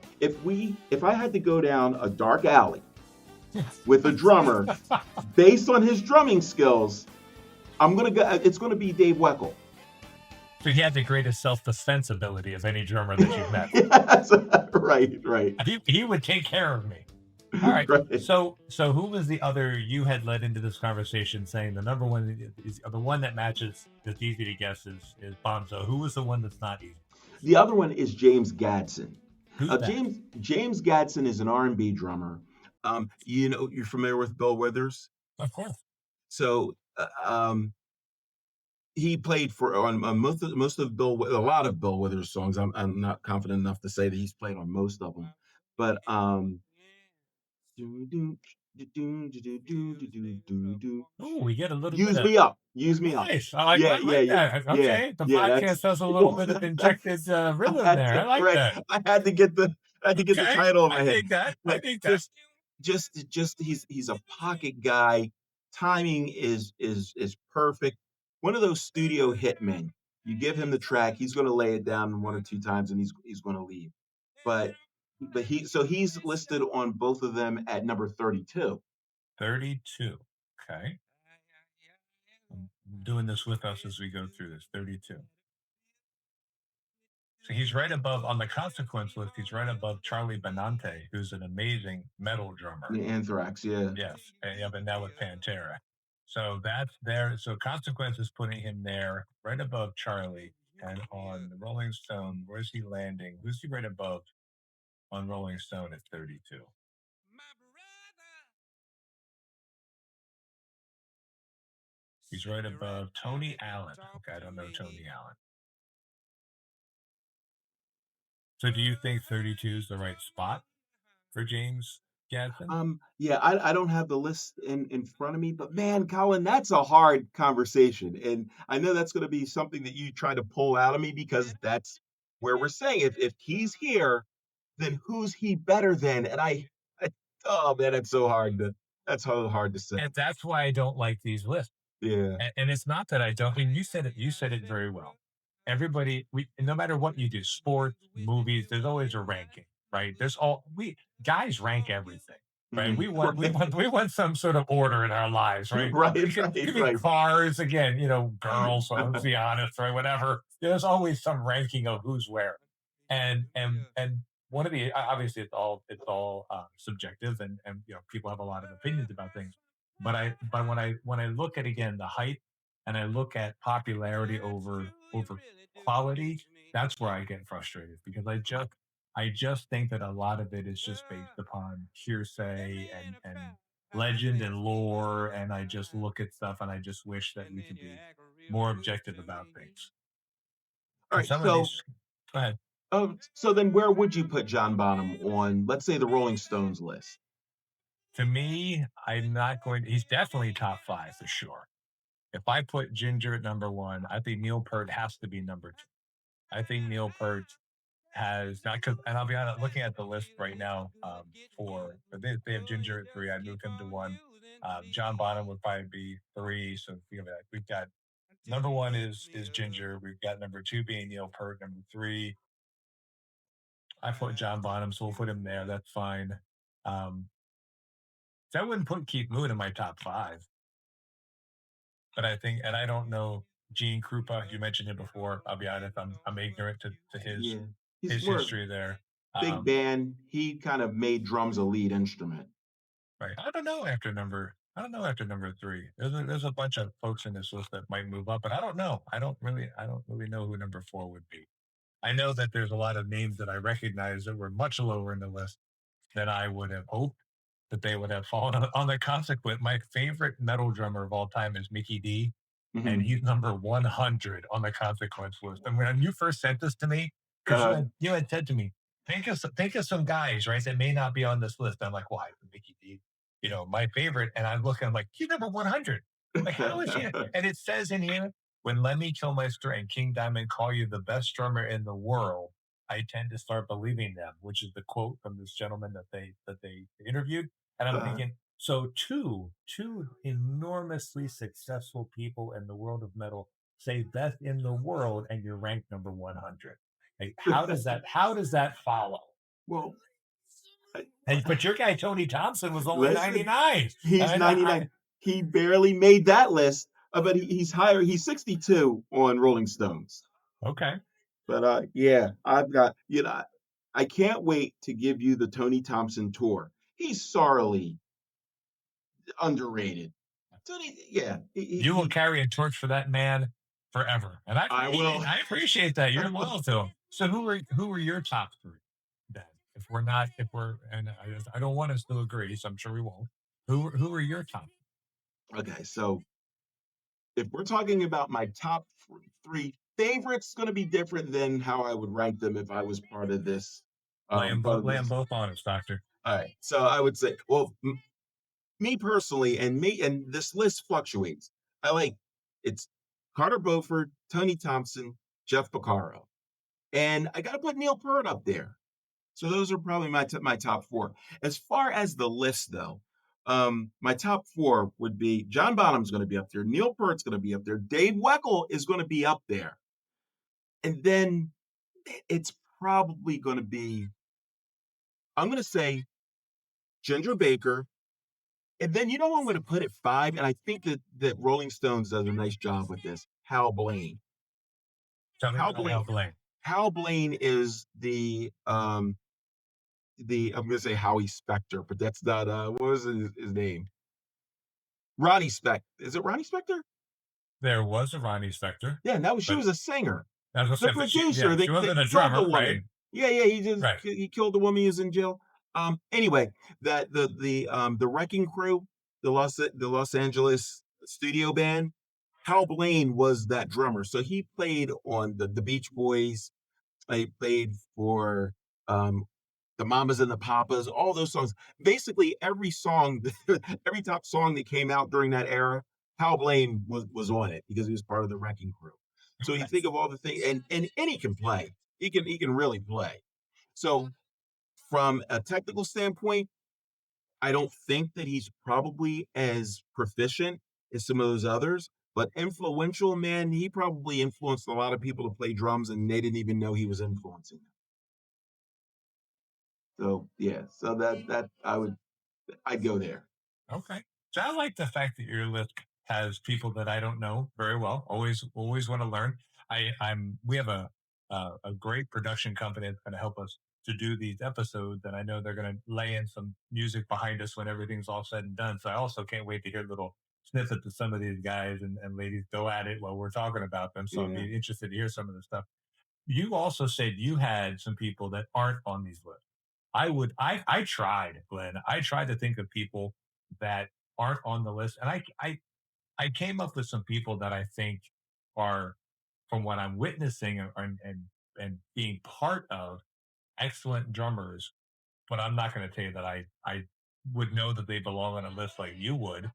had to go down a dark alley with a drummer based on his drumming skills, I'm gonna go. It's gonna be Dave Weckl. So he had the greatest self-defense ability of any drummer that you've met. Yes, right, right, He would take care of me. All right. right. So who was the other you had led into this conversation saying the number one is the one that matches that's easy to guess is Bonzo. Who was the one that's not easy? The other one is James Gadson. Who's that? James Gadson is an R&B drummer. You're familiar with Bill Withers. Of course. So he played for on most of a lot of Bill Withers songs. I'm not confident enough to say that he's played on most of them, but Oh, we get a little bit use of me up, use me up. nice. Yeah, I yeah, like yeah, that. yeah, Okay, the yeah. That's podcast has a little well, bit of injected I rhythm had there. I to like right. that. I had to get the Okay, title in I my head, dig that. I but dig that. just he's a pocket guy. Timing is perfect. One of those studio hitmen. You give him the track, he's going to lay it down one or two times, and he's going to leave. But he's listed on both of them at number 32. 32. Okay, I'm doing this with us as we go through this. 32. So he's right above on the consequence list. He's right above Charlie Benante, who's an amazing metal drummer. The Anthrax, yeah. Yes, and yeah, but now with Pantera. So that's there. So consequence is putting him there, right above Charlie. And on the Rolling Stone, where's he landing? Who's he right above on Rolling Stone at 32? He's right above Tony Allen. Okay, I don't know Tony Allen. So do you think 32 is the right spot for James Gadsden? Yeah, I don't have the list in front of me, but man, Colin, that's a hard conversation, and I know that's going to be something that you try to pull out of me because that's where we're saying if he's here, then who's he better than? And I oh man, that's so hard to say. And that's why I don't like these lists. Yeah. And it's not that I don't. I mean, you said it very well. Everybody, no matter what you do, sports, movies, there's always a ranking, right? There's all we guys rank everything, right? Mhm. Right. We want some sort of order in our lives, right? Right, right, Could be right. cars again, girls. So let's be honest, right? Whatever. There's always some ranking of who's where, and one of the obviously it's all subjective, and people have a lot of opinions about things. But when I look at again the height and I look at popularity over quality, that's where I get frustrated because I just think that a lot of it is just based upon hearsay and legend and lore, and I just look at stuff and I just wish that we could be more objective about things. All And right, some of so these, go ahead. so then where would you put John Bonham on, let's say, the Rolling Stones list? To me, I'm not going. He's definitely top five for sure. If I put Ginger at number one, I think Neil Peart has to be number two. I think Neil Peart has not because, and I'll be honest, looking at the list right now they have Ginger at three. I moved him to one. John Bonham would probably be three. So think of it, we've got number one is Ginger. We've got number two being Neil Peart. Number three, I put John Bonham, so we'll put him there. That's fine. Um, so I wouldn't put Keith Moon in my top five, but I think, and I don't know Gene Krupa. You mentioned him before. I'll be honest, I'm ignorant to Yeah. He's his more history there. big Um, band. He kind of made drums a lead instrument. right. I don't know after number three. There's a bunch of folks in this list that might move up, but I don't know. I don't really know who number four would be. I know that there's a lot of names that I recognize that were much lower in the list than I would have hoped that they would have fallen on the consequent. My favorite metal drummer of all time is Mickey D, and Mhm. he's number 100 on the consequence list. And when you first sent this to me, because Uh, you had said to me, think of some guys, right, that may not be on this list. I'm like, why? Mickey D, my favorite. And I'm looking, I'm like, he's number 100. Like, how is he? And it says in here, when Lemmy Kilmister and King Diamond call you the best drummer in the world, I tend to start believing them, which is the quote from this gentleman that they interviewed. And I'm uh, thinking, so two enormously successful people in the world of metal say best in the world, and you're ranked number 100. Like, how does that follow? well, I, And but your guy Tony Thompson was only listen, 99. he's 99. He barely made that list, but he's higher. He's 62 on Rolling Stones. Okay. But yeah, I've got, I can't wait to give you the Tony Thompson tour. He's sorely underrated. Tony, yeah, You will carry a torch for that man forever, and I I will. appreciate I appreciate that. I You're will. loyal to him. So who are your top three then? If we're not, if we're, and I don't want us to agree, so I'm sure we won't. Who are your top? Okay, so if we're talking about my top three favorites, it's going to be different than how I would rank them if I was part of this. Part of Lay 'em this. both on us, Doctor. All right, so I would say, well, me personally, and this list fluctuates. I like it's Carter Beauford, Tony Thompson, Jeff Porcaro, and I got to put Neil Peart up there. So those are probably my top four. As far as the list, though, my top four would be John Bonham's going to be up there, Neil Peart's going to be up there, Dave Weckl is going to be up there, and then it's probably going to be I'm going to say Ginger Baker, and then I'm going to put at five, and I think that Rolling Stones does a nice job with this. Hal Blaine. Tell me Hal about Blaine. Al Blaine. Hal Blaine is the I'm gonna say Howie Specter, but that's not what was his name? Ronnie Spector. Is it Ronnie Spector? There was a Ronnie Spector, Yeah, that was she but was a singer. I was The gonna say, but producer she that wasn't a killed the drummer, right? woman. Yeah, he just Right. he killed the woman. He was in jail. Anyway, that the Wrecking Crew, the Los Angeles studio band. Hal Blaine was that drummer. So he played on the Beach Boys. He played for um, the Mamas and the Papas, all those songs. Basically, every song, every top song that came out during that era, Hal Blaine was on it because he was part of the Wrecking Crew. So you think of all the things, and he can play. He can really play. So from a technical standpoint, I don't think that he's probably as proficient as some of those others, but influential, man, he probably influenced a lot of people to play drums and they didn't even know he was influencing them. So yeah, so that I'd go there. Okay. So I like the fact that your list has people that I don't know very well. Always want to learn. We have a great production company that's going to help us to do these episodes, and I know they're going to lay in some music behind us when everything's all said and done. So I also can't wait to hear little snippets of some of these guys and ladies go at it while we're talking about them. So I'd Yeah. be interested to hear some of the stuff. You also said you had some people that aren't on these lists. I tried, Glenn. I tried to think of people that aren't on the list, and I came up with some people that I think are, from what I'm witnessing and being part of, excellent drummers. But I'm not going to tell you that I would know that they belong on a list like you would.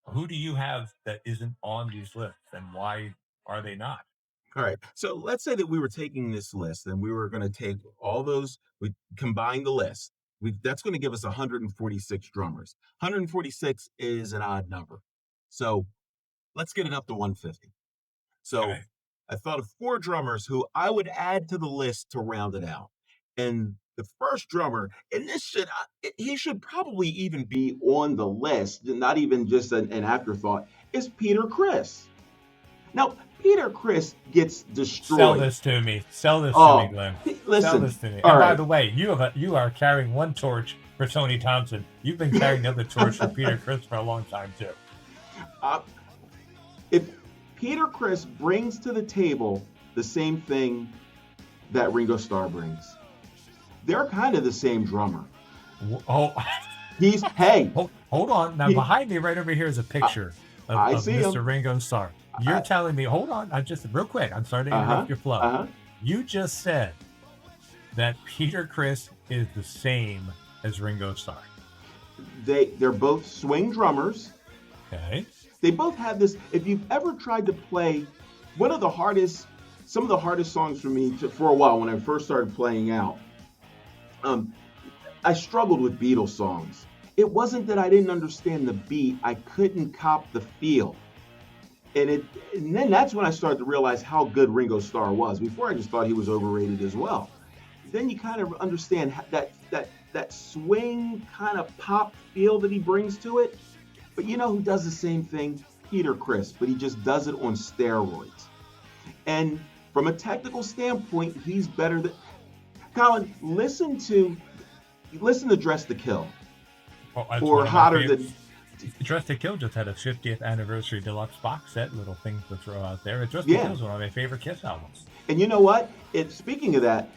Who do you have that isn't on these lists, and why are they not? All right. So let's say that we were taking this list and we were going to take all those, we combine the list. That's going to give us 146 drummers. 146 is an odd number. So let's get it up to 150. So Okay. I thought of four drummers who I would add to the list to round it out. And the first drummer, and he should probably even be on the list, not even just an afterthought, is Peter Criss. Now, Peter Criss gets destroyed. Sell this to me. Sell this to me, Glenn. Listen. Sell this to me. All And by right. the way, you are carrying one torch for Tony Thompson. You've been carrying the other torch for Peter Criss for a long time too. If Peter Criss brings to the table the same thing that Ringo Starr brings, they're kind of the same drummer. Oh, He's hey. Hold on. Now behind me, right over here, is a picture of Mr. Ringo Starr. You're telling me, hold on, I just real quick. I'm sorry to interrupt your flow. You just said that Peter Criss is the same as Ringo Starr. They're both swing drummers. Okay. They both have this. If you've ever tried to play some of the hardest songs for me for a while when I first started playing out, I struggled with Beatles songs. It wasn't that I didn't understand the beat; I couldn't cop the feel. And then that's when I started to realize how good Ringo Starr was. Before I just thought he was overrated as well. Then you kind of understand that swing kind of pop feel that he brings to it. But you know who does the same thing? Peter Criss, but he just does it on steroids. And from a technical standpoint, he's better than Colin. Listen to Dress to Kill. Or Hotter Than. Dress to Kill just had a 50th anniversary deluxe box set. Little things to throw out there. Dress to Kill is one of my favorite Kiss albums. And you know what? Speaking of that,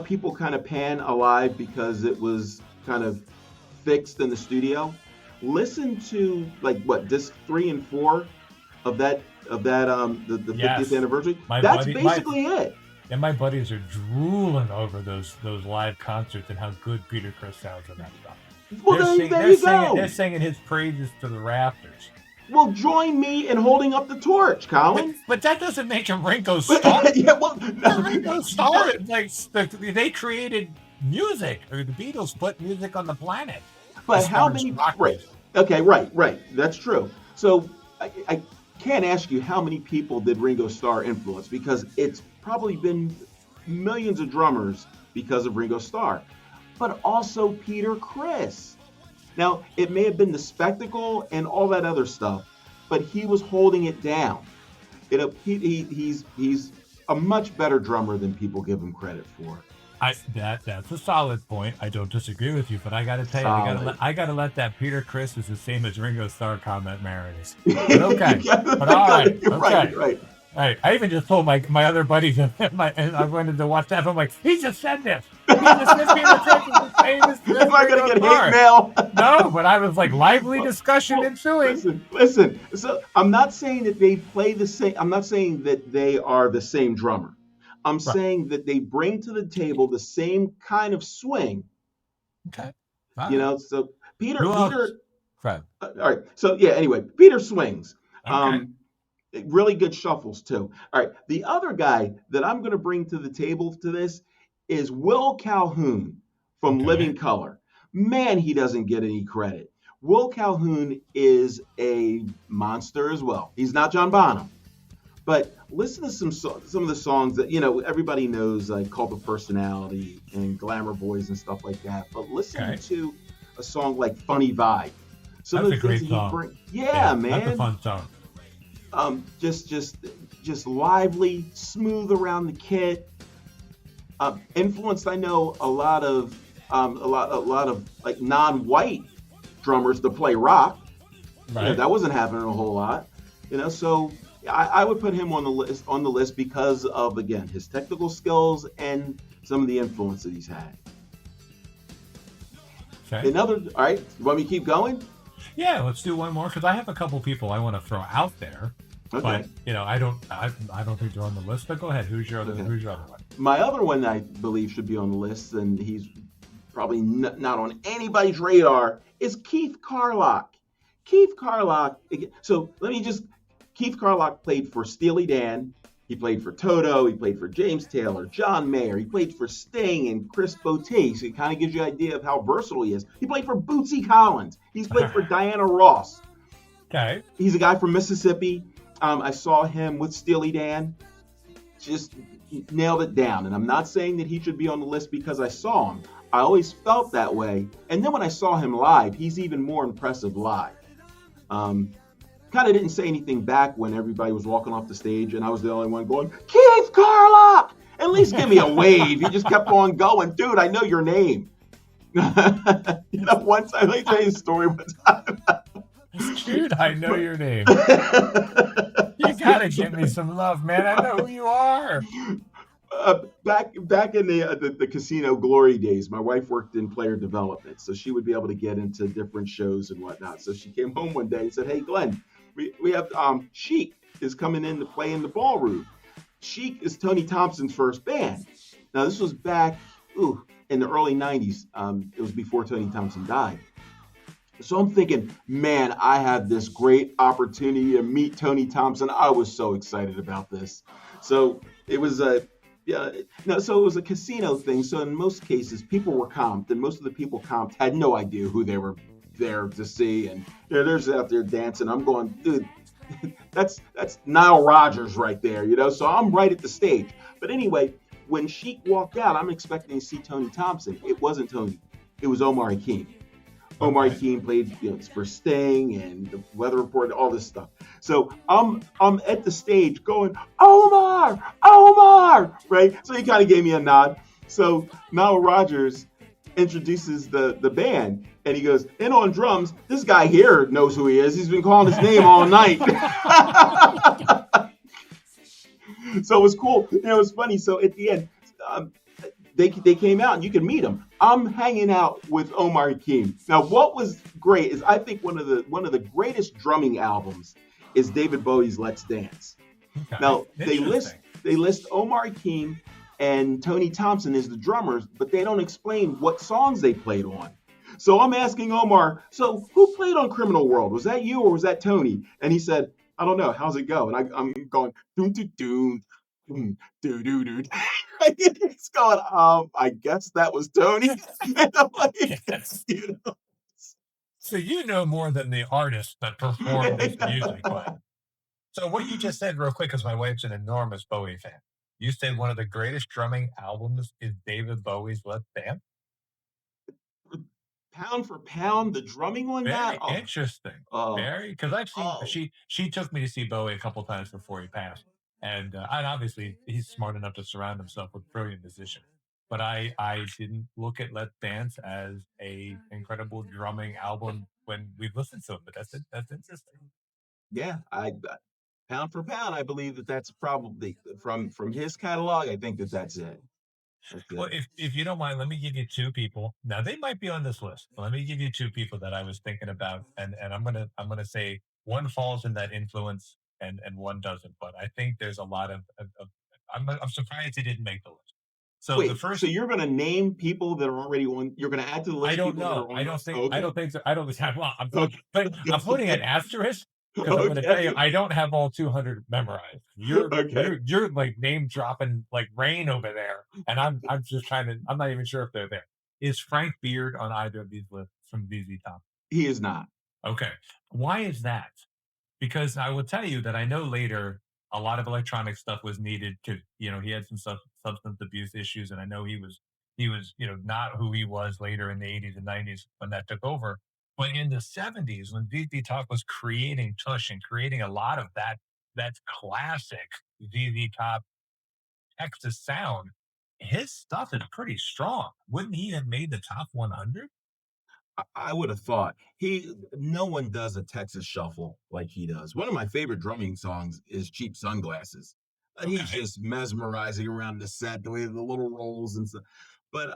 people kind of pan Alive because it was kind of fixed in the studio. Listen to disc 3 and 4 of the 50th anniversary. That's basically it. And my buddies are drooling over those live concerts and how good Peter Criss sounds on that stuff. Well, there you go. They're singing his praises to the rafters. Well, join me in holding up the torch, Colin. But that doesn't make him Ringo Starr. Ringo Starr, they created music, or the Beatles put music on the planet. But how many? Right. Okay. Right. That's true. So I can't ask you how many people did Ringo Starr influence, because it's probably been millions of drummers because of Ringo Starr. But also Peter Criss. Now, it may have been the spectacle and all that other stuff, but he was holding it down. He's a much better drummer than people give him credit for. That's a solid point. I don't disagree with you, but I got to tell you, I got to let that Peter Criss is the same as Ringo Starr comment marinate. But okay. But all right. Okay. Right. I even just told my other buddies and I wanted to WhatsApp. I'm like, he just said this. He just sent me the text of saying this Am I going to Ringo get hate Starr. mail? No, but I was like lively Well, discussion well, ensuing. listen. So I'm not saying that they play the same. I'm not saying that they are the same drummer. I'm Right. saying that they bring to the table the same kind of swing. Okay. All right. So Who else? Peter. Fred. All right. So yeah. Anyway, Peter swings. Okay. Really good shuffles too. All right. The other guy that I'm going to bring to the table to this is Will Calhoun from Okay. Living Color. Man, he doesn't get any credit. Will Calhoun is a monster as well. He's not John Bonham, but listen to some of the songs that everybody knows, like Cult of Personality and Glamour Boys and stuff like that. But listen Okay. to a song like Funny Vibe. Some That's of a the things great that he song. brings, yeah, Yeah, that's a man. fun song. Just lively, smooth around the kit. Influenced, I know, a lot of like non-white drummers to play rock. Right. That wasn't happening a whole lot. So I would put him on the list because of, again, his technical skills and some of the influence that he's had. Okay. All right, you want me to keep going? Yeah, let's do one more because I have a couple people I want to throw out there, Okay. but I don't think they're on the list. But go ahead. Who's your other? Okay. Who's your other one? My other one I believe should be on the list, and he's probably not on anybody's radar, is Keith Carlock. Keith Carlock. So let me just. Keith Carlock played for Steely Dan. He played for Toto. He played for James Taylor, John Mayer. He played for Sting and Chris Botti. So it kind of gives you an idea of how versatile he is. He played for Bootsy Collins. He's played for Diana Ross. Okay. He's a guy from Mississippi. I saw him with Steely Dan. Just nailed it down. And I'm not saying that he should be on the list because I saw him. I always felt that way. And then when I saw him live, he's even more impressive live. Kind of didn't say anything back when everybody was walking off the stage and I was the only one going, Keith Carlock! At least give me a wave. He just kept on going. Dude, I know your name. One time, let me tell you a story one time. Dude, I know your name. You gotta give me some love, man. I know who you are. Back in the casino glory days, my wife worked in player development, so she would be able to get into different shows and whatnot. So she came home one day and said, "Hey, Glenn, we have Chic is coming in to play in the ballroom. Chic is Tony Thompson's first band. Now this was back in the early '90s. It was before Tony Thompson died. So I'm thinking, man, I had this great opportunity to meet Tony Thompson. I was so excited about this. So it was so it was a casino thing. So in most cases, people were comped, and most of the people comped had no idea who they were there to see. And they're just out there dancing. I'm going, dude, that's Nile Rodgers right there, So I'm right at the stage. But anyway, when Sheik walked out, I'm expecting to see Tony Thompson. It wasn't Tony. It was Omar Hakim. Omar Hakim played for Sting and the Weather Report, all this stuff. So I'm at the stage going, Omar, right? So he kind of gave me a nod. So Nile Rodgers introduces the band, and he goes, and on drums, this guy here knows who he is. He's been calling his name all night. So it was cool. It was funny. So at the end, they came out and you can meet them. I'm hanging out with Omar Hakim. Now, what was great is I think one of the greatest drumming albums is David Bowie's Let's Dance. Okay. Now they list Omar Hakim and Tony Thompson as the drummers, but they don't explain what songs they played on. So I'm asking Omar, so who played on Criminal World? Was that you or was that Tony? And he said, I don't know. How's it go? And I'm going, doom, doom, doom. Dude. It's going, I guess that was Tony. And I'm like, Yes. So you know more than the artists that perform this music. But so what you just said real quick, because my wife's an enormous Bowie fan. You said one of the greatest drumming albums is David Bowie's Let's Dance? Pound for pound, the drumming on that. Very interesting. Oh, Very, because I've seen oh, she took me to see Bowie a couple times before he passed, and obviously he's smart enough to surround himself with brilliant musicians. But I didn't look at Let's Dance as a incredible drumming album when we listened to him. But that's it. That's interesting. yeah. Pound for pound, I believe that that's probably from his catalog. I think that that's it. That's Well, it. if you don't mind, let me give you two people. Now they might be on this list. But let me give you two people that I was thinking about, and I'm gonna say one falls in that influence and one doesn't. But I think there's a lot of I'm surprised he didn't make the list. So the Wait, so first, you're going to name people that are already on? You're going to add to the I list don't people that know. are on this? Oh, I okay, don't think so. I don't have. Well, okay, I'm putting an asterisk because I'm going to tell you okay, I don't have all 200 memorized. okay. You're like name dropping like rain over there, and I'm just trying to. I'm not even sure if they're there. Is Frank Beard on either of these lists from ZZ Top? He is not. Okay, why is that? Because I will tell you that I know later a lot of electronic stuff was needed because he had some substance abuse issues, and I know he was not who he was later in the 80s and 90s when that took over. But in the 70s, when ZZ Top was creating Tush and creating a lot of that classic ZZ Top Texas sound, his stuff is pretty strong. Wouldn't he have made the top 100? I would have thought no one does a Texas shuffle like he does. One of my favorite drumming songs is Cheap Sunglasses. He's Okay. just mesmerizing around the set, the way the little rolls and stuff. But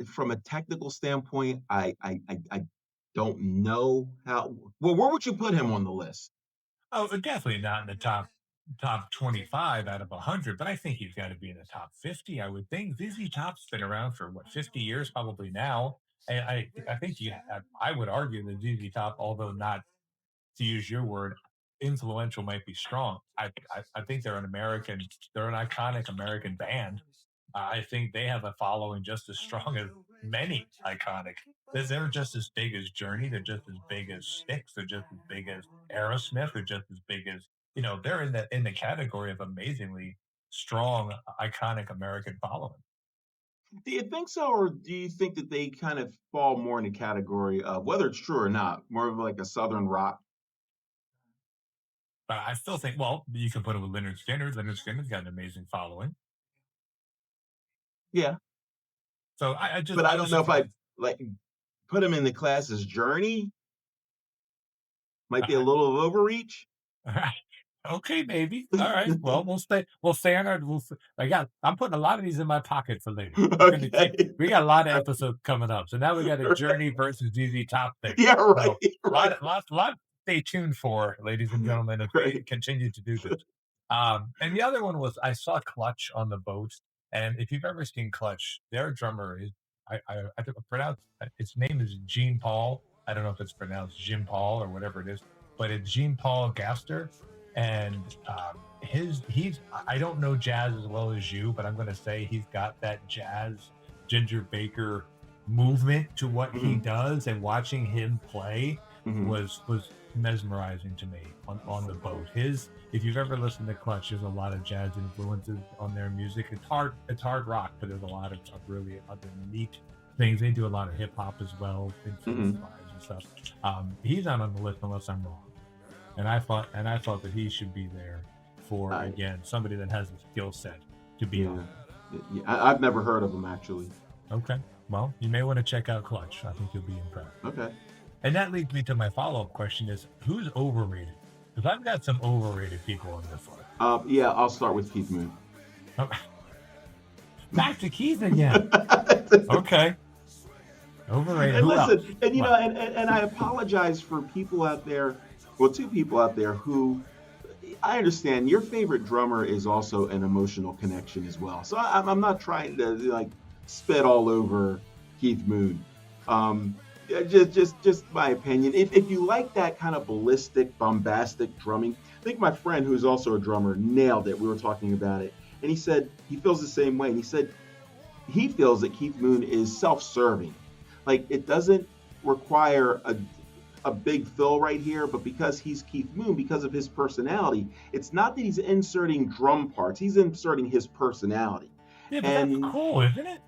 from a technical standpoint, I don't know how. Well, where would you put him on the list? Oh, definitely not in the top 25 out of 100, but I think he's got to be in the top 50. I would think ZZ Top's been around for what 50 years probably now. And I think I would argue that ZZ Top, although not to use your word, influential might be strong. I think they're an iconic American band. I think they have a following just as strong as many iconic. They're just as big as Journey. They're just as big as Styx. They're just as big as Aerosmith. They're just as big as They're in the category of amazingly strong, iconic American following. Do you think so, or do you think that they kind of fall more in the category of whether it's true or not, more of like a Southern rock? But I still think, well, you can put it with Leonard Skinner. Leonard Skinner's got an amazing following. Yeah, So but I I don't was know if I surprised. like put him in the class as Journey. Might be a I, little of overreach. Okay, baby. All right. Well, we'll stay on our. I'm putting a lot of these in my pocket for later. We're gonna take. Okay, We got a lot of episodes coming up, so now we got a Journey versus ZZ Top thing. yeah, right, So right, lot. Stay tuned for, ladies and gentlemen, as we right. continue to do this. And the other one was I saw Clutch on the boat, and if you've ever seen Clutch, their drummer is I think pronounce its name is Jean Paul. I don't know if it's pronounced Jim Paul or whatever it is, but it's Jean Paul Gaster, and he's I don't know jazz as well as you, but I'm going to say he's got that jazz Ginger Baker movement to what he Mhm, does, and watching him play mhm, was mesmerizing to me on the boat. His If you've ever listened to Clutch, there's a lot of jazz influences on their music. It's hard rock, but there's a lot of really other neat things. They do a lot of hip hop as well, influence mhm. wise and stuff. He's not on the list unless I'm wrong. And I thought that he should be there for I again somebody that has a skill set to be on Yeah, there. yeah. I've never heard of him actually. Okay. Well, you may want to check out Clutch. I think you'll be impressed. Okay. And that leads me to my follow-up question is who's overrated? Because I've got some overrated people on this list. Yeah, I'll start with Keith Moon. Oh, back to Keith again. Okay. Overrated. And Who else? listen, and What? and I apologize for people out there, well, two people out there who I understand your favorite drummer is also an emotional connection as well. So I'm not trying to like spit all over Keith Moon. Yeah, just my opinion. If you like that kind of ballistic, bombastic drumming, I think my friend who's also a drummer nailed it. We were talking about it, and he said he feels the same way. And he said he feels that Keith Moon is self-serving. Like it doesn't require a big fill right here, but because he's Keith Moon, because of his personality, it's not that he's inserting drum parts, he's inserting his personality. Yeah, but that's And cool, isn't it?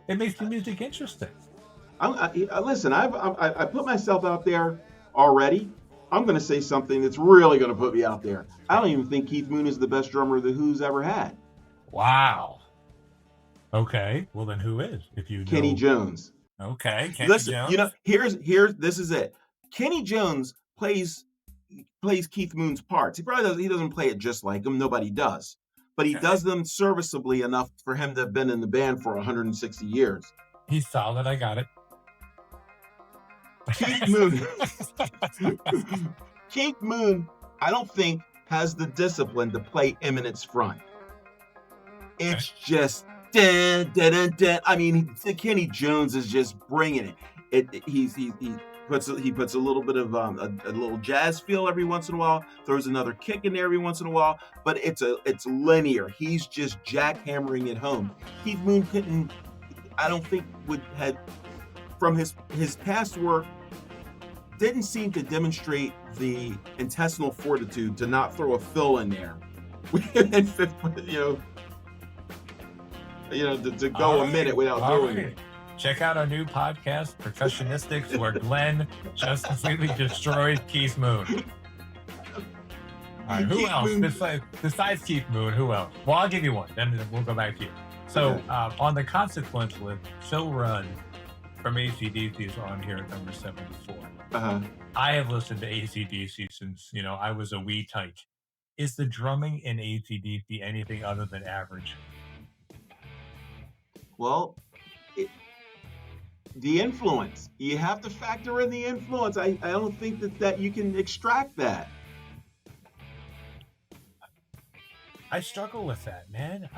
It makes the music interesting. listen, I put myself out there already. I'm going to say something that's really going to put me out there. I don't even think Keith Moon is the best drummer the Who's ever had. Wow. Okay. Well, then who is? If you Kenny know. Jones. Okay. Kenny Listen, Jones. here's this is it. Kenny Jones plays Keith Moon's parts. He doesn't play it just like him. Nobody does. But he does them serviceably enough for him to have been in the band for 160 years. He's solid. I got it. Keith Moon. Keith Moon, I don't think, has the discipline to play Eminence front. It's just dun, dun, dun, dun. I mean, Kenny Jones is just bringing it. He puts a little bit of a little jazz feel every once in a while. Throws another kick in there every once in a while, but it's linear. He's just jackhammering it home. Keith Moon couldn't. I don't think had from his past work didn't seem to demonstrate the intestinal fortitude to not throw a fill in there. And to go a minute without doing it. Check out our new podcast, Percussionistics, where Glenn just completely destroyed Keith Moon. All right, who else besides Keith Moon? Who else? Well, I'll give you one. Then we'll go back to you. So on the consequence list, Phil Rudd from AC/DC is on here at number 74. I have listened to AC/DC since I was a wee tyke. Is the drumming in AC/DC anything other than average? Well, the influence. You have to factor in the influence. I don't think that you can extract that. I struggle with that, man.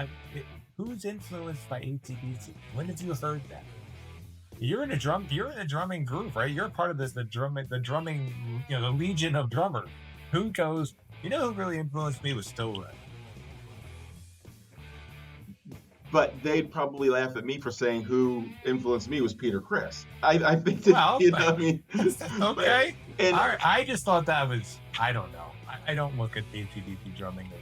Who's influenced by AC/DC? When have you heard that? You're in a drumming group, right? You're part of the drumming, the legion of drummers. Who goes? Who really influenced me was Still Rudd. But they'd probably laugh at me for saying who influenced me was Peter Criss. I think that, what I mean? Okay. All right. I just thought that was, I don't know. I don't look at AC/DC drumming as,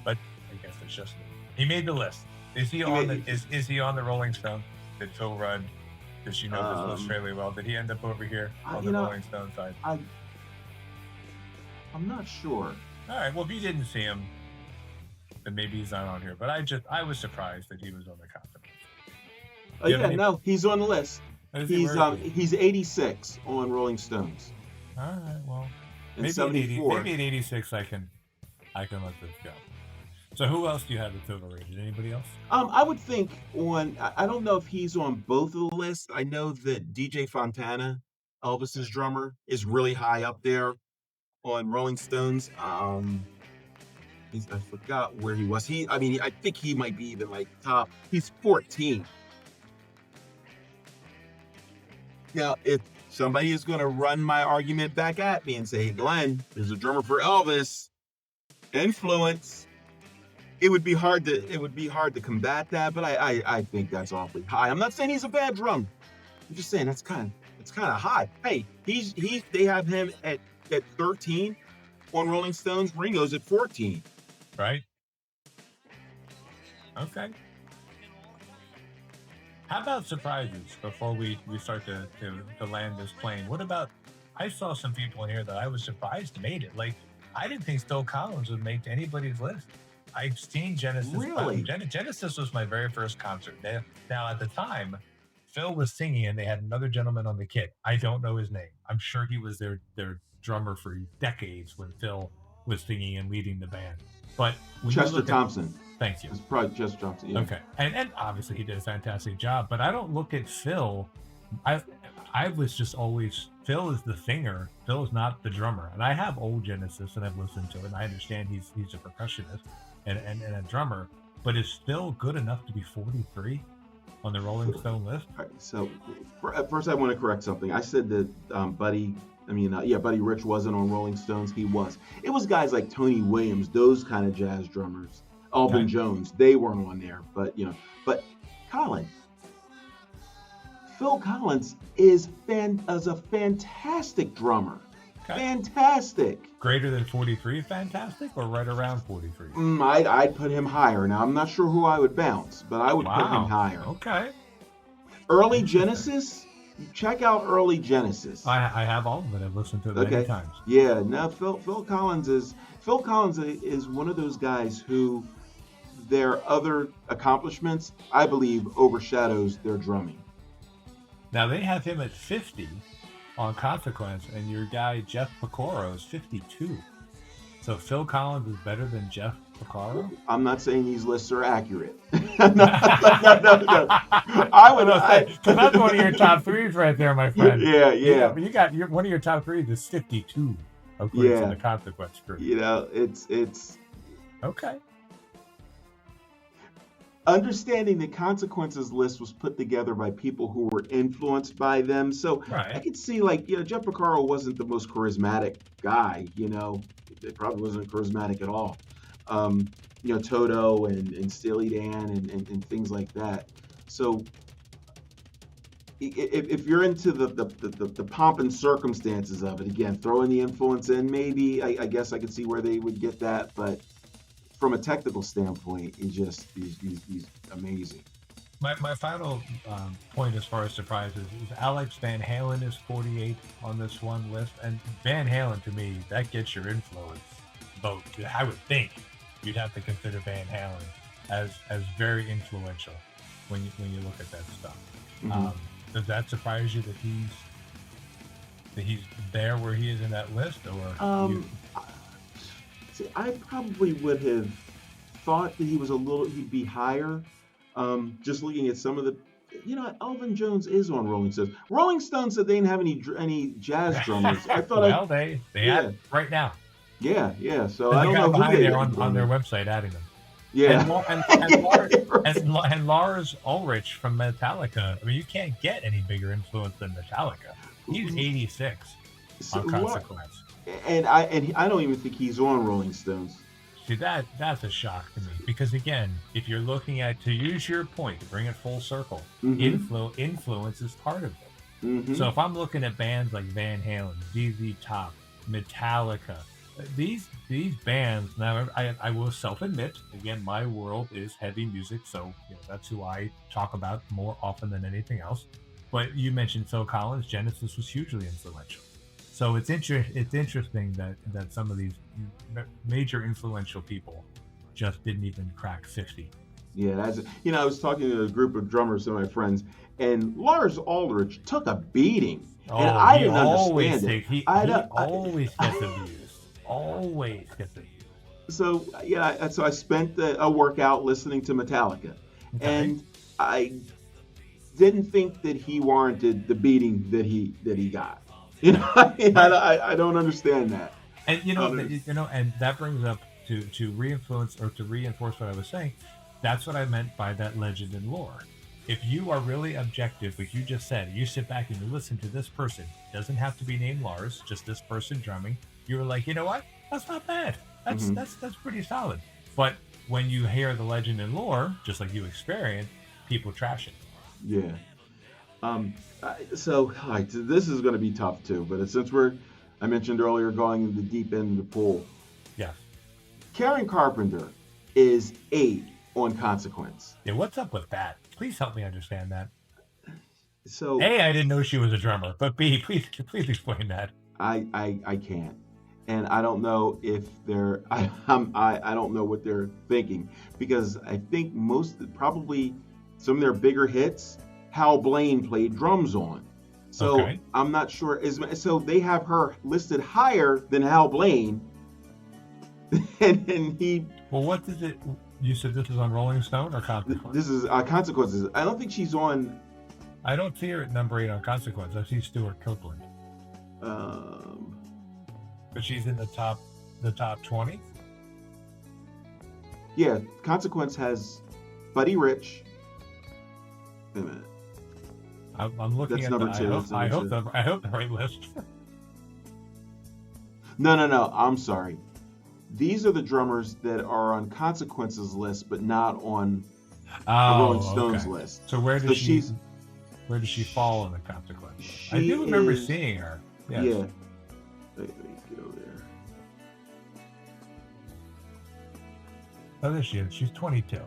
but I guess it's just me. He made the list. Is he on the Rolling Stones? Did Phil Rudd, because this list fairly well, did he end up over here on the Rolling Stone side? I'm not sure. All right. Well, if you didn't see him, then maybe he's not on here. But I was surprised that he was on the concert. No, he's on the list. He's 86 on Rolling Stones. All right, well, maybe at 86 I can let this go. So who else do you have the total rated? Anybody else? I would think I don't know if he's on both of the lists. I know that DJ Fontana, Elvis's drummer, is really high up there on Rolling Stones. I forgot where he was. I think he might be even like top. He's 14. Now, if somebody is going to run my argument back at me and say, hey, Glenn, there's a drummer for Elvis, influence, it would be hard to combat that, but I think that's awfully high. I'm not saying he's a bad drummer. I'm just saying it's kind of high. Hey, they have him at 13 on Rolling Stones. Ringo's at 14. Right. Okay. How about surprises before we start to land this plane? What about, I saw some people in here that I was surprised made it. Like, I didn't think Phil Collins would make anybody's list. I've seen Genesis. Really? Genesis was my very first concert. Now, at the time, Phil was singing and they had another gentleman on the kit. I don't know his name. I'm sure he was their drummer for decades when Phil was singing and leading the band. But Chester Thompson. Thank you. It's probably Chester Thompson. Yeah. Okay, and obviously he did a fantastic job. But I don't look at Phil. I was just always, Phil is the singer. Phil is not the drummer. And I have old Genesis and I've listened to it. And I understand he's a percussionist and a drummer. But is Phil good enough to be 43 on the Rolling Stone list? All right, so first I want to correct something. I said that Buddy Rich wasn't on Rolling Stones. He was. It was guys like Tony Williams, those kind of jazz drummers. Alvin Jones, they weren't on there. But Phil Collins is a fantastic drummer. Okay. Fantastic. Greater than 43 fantastic, or right around 43? I'd put him higher. Now, I'm not sure who I would bounce, but I would put him higher. Okay. Early Genesis? Check out early Genesis. I have all of it. I've listened to it many times. Yeah, now Phil Collins is one of those guys who their other accomplishments, I believe, overshadows their drumming. Now they have him at 50, on Consequence, and your guy Jeff Porcaro is 52. So Phil Collins is better than Jeff Porcaro? I'm not saying these lists are accurate. No. I would. Because that's one of your top threes right there, my friend. Yeah. But you got one of your top threes is 52, according to the Consequence crew. It's okay. Understanding the Consequences list was put together by people who were influenced by them. So right. I could see, like, Jeff Porcaro wasn't the most charismatic guy, it probably wasn't charismatic at all. Toto and Steely Dan and things like that. So if you're into the pomp and circumstances of it, again, throwing the influence in, maybe I guess I could see where they would get that, but from a technical standpoint, he's amazing. My final point as far as surprises is Alex Van Halen is 48 on this one list, and Van Halen, to me, that gets your influence vote. I would think you'd have to consider Van Halen as very influential when you look at that stuff. Mm-hmm. Does that surprise you that he's there where he is in that list, or? See, I probably would have thought that he'd be higher. Just looking at some of the, Elvin Jones is on Rolling Stones. Rolling Stones said they didn't have any jazz drummers. I thought they have right now. Yeah. So I don't know who they on their website adding them. Yeah. And Lars Ulrich from Metallica. I mean, you can't get any bigger influence than Metallica. He's 86 on Consequence. And I don't even think he's on Rolling Stones. See, that's a shock to me, because again, if you're looking at, to use your point, to bring it full circle, mm-hmm. influence is part of it. Mm-hmm. So if I'm looking at bands like Van Halen, ZZ Top, Metallica, these bands, now I will self-admit, again, my world is heavy music, so that's who I talk about more often than anything else. But you mentioned Phil Collins. Genesis was hugely influential. So it's interesting that some of these major influential people just didn't even crack 50. Yeah, I was talking to a group of drummers, some of my friends, and Lars Ulrich took a beating, and I didn't understand it. He always gets abused. Always gets abused. So so I spent a workout listening to Metallica, and I didn't think that he warranted the beating that he got. I don't understand that. And and that brings up to reinforce what I was saying. That's what I meant by that legend and lore. If you are really objective, like you just said, you sit back and you listen to this person. It doesn't have to be named Lars, just this person drumming. You're like, you know what? That's not bad. That's pretty solid. But when you hear the legend and lore, just like you experienced, people trash it. Yeah. So this is going to be tough too, but since I mentioned earlier, going in the deep end of the pool. Yeah. Karen Carpenter is 8 on Consequence. Yeah, what's up with that? Please help me understand that. So A, I didn't know she was a drummer, but B, please explain that. I can't, and I don't know if I don't know what they're thinking, because I think probably some of their bigger hits, Hal Blaine played drums on. So I'm not sure. So they have her listed higher than Hal Blaine. and he... Well, what is it? You said this is on Rolling Stone or Consequence? This is Consequences. I don't think she's on... I don't see her at number 8 on Consequence. I see Stuart Copeland. But she's in the top 20? Yeah, Consequence has Buddy Rich. Wait a minute. I'm looking That's at number 2. I hope the right list. No. I'm sorry. These are the drummers that are on Consequences list, but not on the Rolling Stones list. So where does she fall in the Consequence? I do remember seeing her. Yes. Yeah. Wait, get over there. Oh, there she is. She's 22.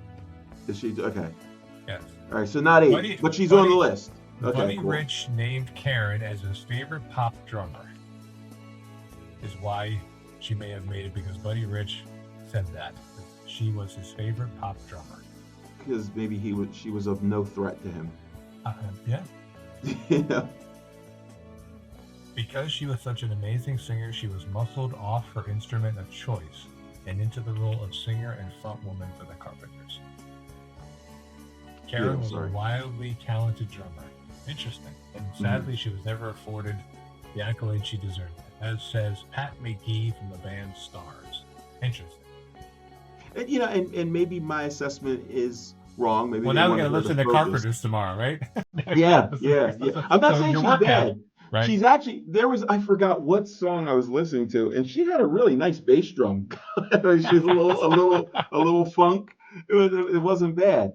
Is she? Okay. Yes. All right, so not 8, but she's on the list. Okay, Buddy cool. Rich named Karen as his favorite pop drummer. Is why she may have made it, because Buddy Rich said that she was his favorite pop drummer. Because maybe she was of no threat to him. Yeah. Yeah. Because she was such an amazing singer, she was muscled off her instrument of choice and into the role of singer and frontwoman for the Carpenters. Yeah, Karen was a sorry. wildly talented drummer. Interesting. And Mhm. sadly, she was never afforded the accolade she deserved, as says Pat McGee from the band Stars. Interesting. And and maybe my assessment is wrong. Maybe Well, they now we got wanted to her to listen to focus. Carpenters tomorrow, right? Yeah, yeah, yeah. I'm not So saying your she's work has, bad. right? She's actually there was I forgot what song I was listening to, and she had a really nice bass drum. She's a little funk. It wasn't bad.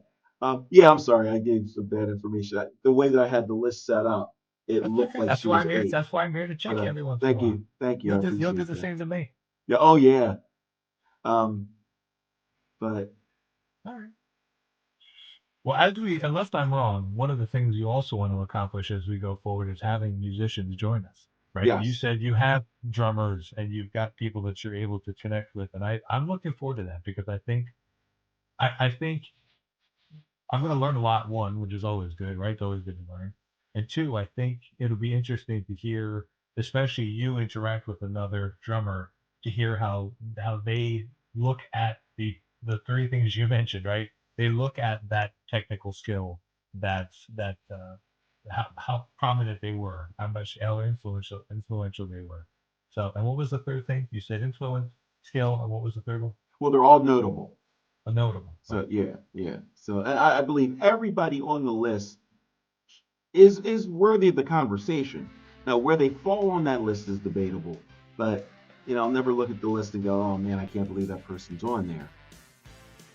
Yeah, I'm sorry, I gave some bad information. The way that I had the list set up, it That's looked okay. like That's she why was I'm here. eight. That's why I'm here to But check you every once in a thank while. you, thank you. I You'll do appreciate the that. same to me. Yeah. Oh yeah. Um. But All right. Well, unless I'm wrong, one of the things you also want to accomplish as we go forward is having musicians join us, right? You yes. said you have drummers and you've got people that you're able to connect with, and I'm looking forward to that because I think I'm going to learn a lot. One, which is always good, right? It's always good to learn. And two, I think it'll be interesting to hear, especially you interact with another drummer, to hear how they look at the three things you mentioned, right? They look at that technical skill, that how prominent they were, how influential they were. So, and what was the third thing you said? Influence, skill, and what was the third one? Well, they're all notable. A notable, So right? yeah, yeah. So I believe everybody on the list is worthy of the conversation. Now, where they fall on that list is debatable, but I'll never look at the list and go, "Oh man, I can't believe that person's on there."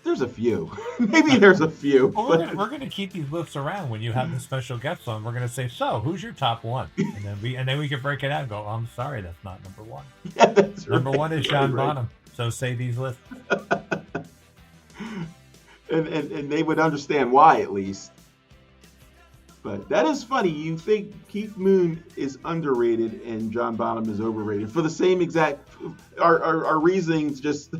There's a few, maybe there's a few, Well, but we're gonna keep these lists around when you have the special guests on. We're gonna say, so who's your top one? And then we can break it out and go, I'm sorry, that's not number one. yeah, that's Number right, one is right, John right. Bonham. So say these lists. And they would understand why at least. But that is funny. You think Keith Moon is underrated and John Bonham is overrated for the same exact. Our reasonings just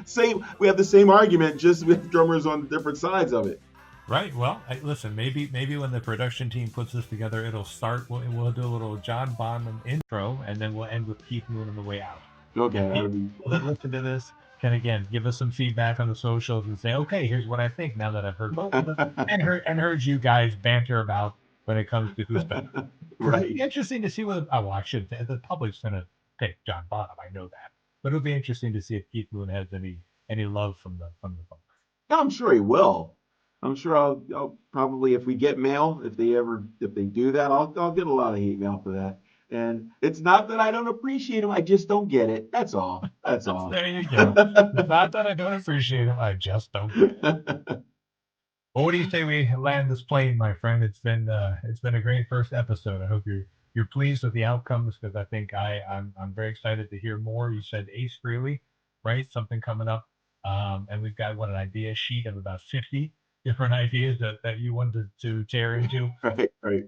same. We have the same argument, just with drummers on different sides of it. Right. Well, listen. Maybe when the production team puts this together, it'll start. We'll do a little John Bonham intro, and then we'll end with Keith Moon on the way out. Okay, And that would people be. that listen to this can again give us some feedback on the socials and say, okay, here's what I think now that I've heard both of them and heard you guys banter about when it comes to who's better. Because it'll Right. be interesting to see what. Oh, well, I should. The public's gonna pick John Bonham. I know that, but it'll be interesting to see if Keith Moon has any love from the public. No, I'm sure he will. I'm sure I'll probably if we get mail, if they do that, I'll get a lot of hate mail for that. And it's not that I don't appreciate him, I just don't get it. That's all. That's all. There you go. It's not that I don't appreciate him. I just don't get it. Well, what do you say we land this plane, my friend? It's been a great first episode. I hope you're pleased with the outcomes because I think I'm very excited to hear more. You said Ace Frehley, right? Something coming up, and we've got what an idea sheet of about 50 different ideas that you wanted to tear into. Right, right.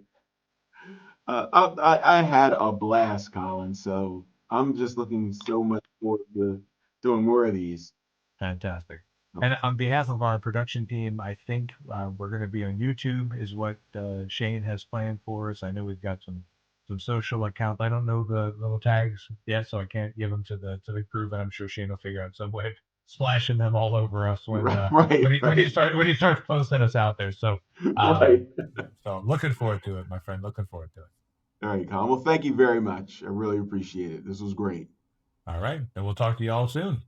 I had a blast, Colin. So I'm just looking so much forward to doing more of these. Fantastic. And on behalf of our production team, I think we're going to be on YouTube, is what Shane has planned for us. I know we've got some social accounts. I don't know the little tags yet, so I can't give them to the crew. But I'm sure Shane will figure out some way of splashing them all over us when Right, uh, right, when he when he right, start when he starts posting us out there. So right. looking forward to it, my friend. Looking forward to it. All right, Colin. Well, thank you very much. I really appreciate it. This was great. All right, and we'll talk to you all soon.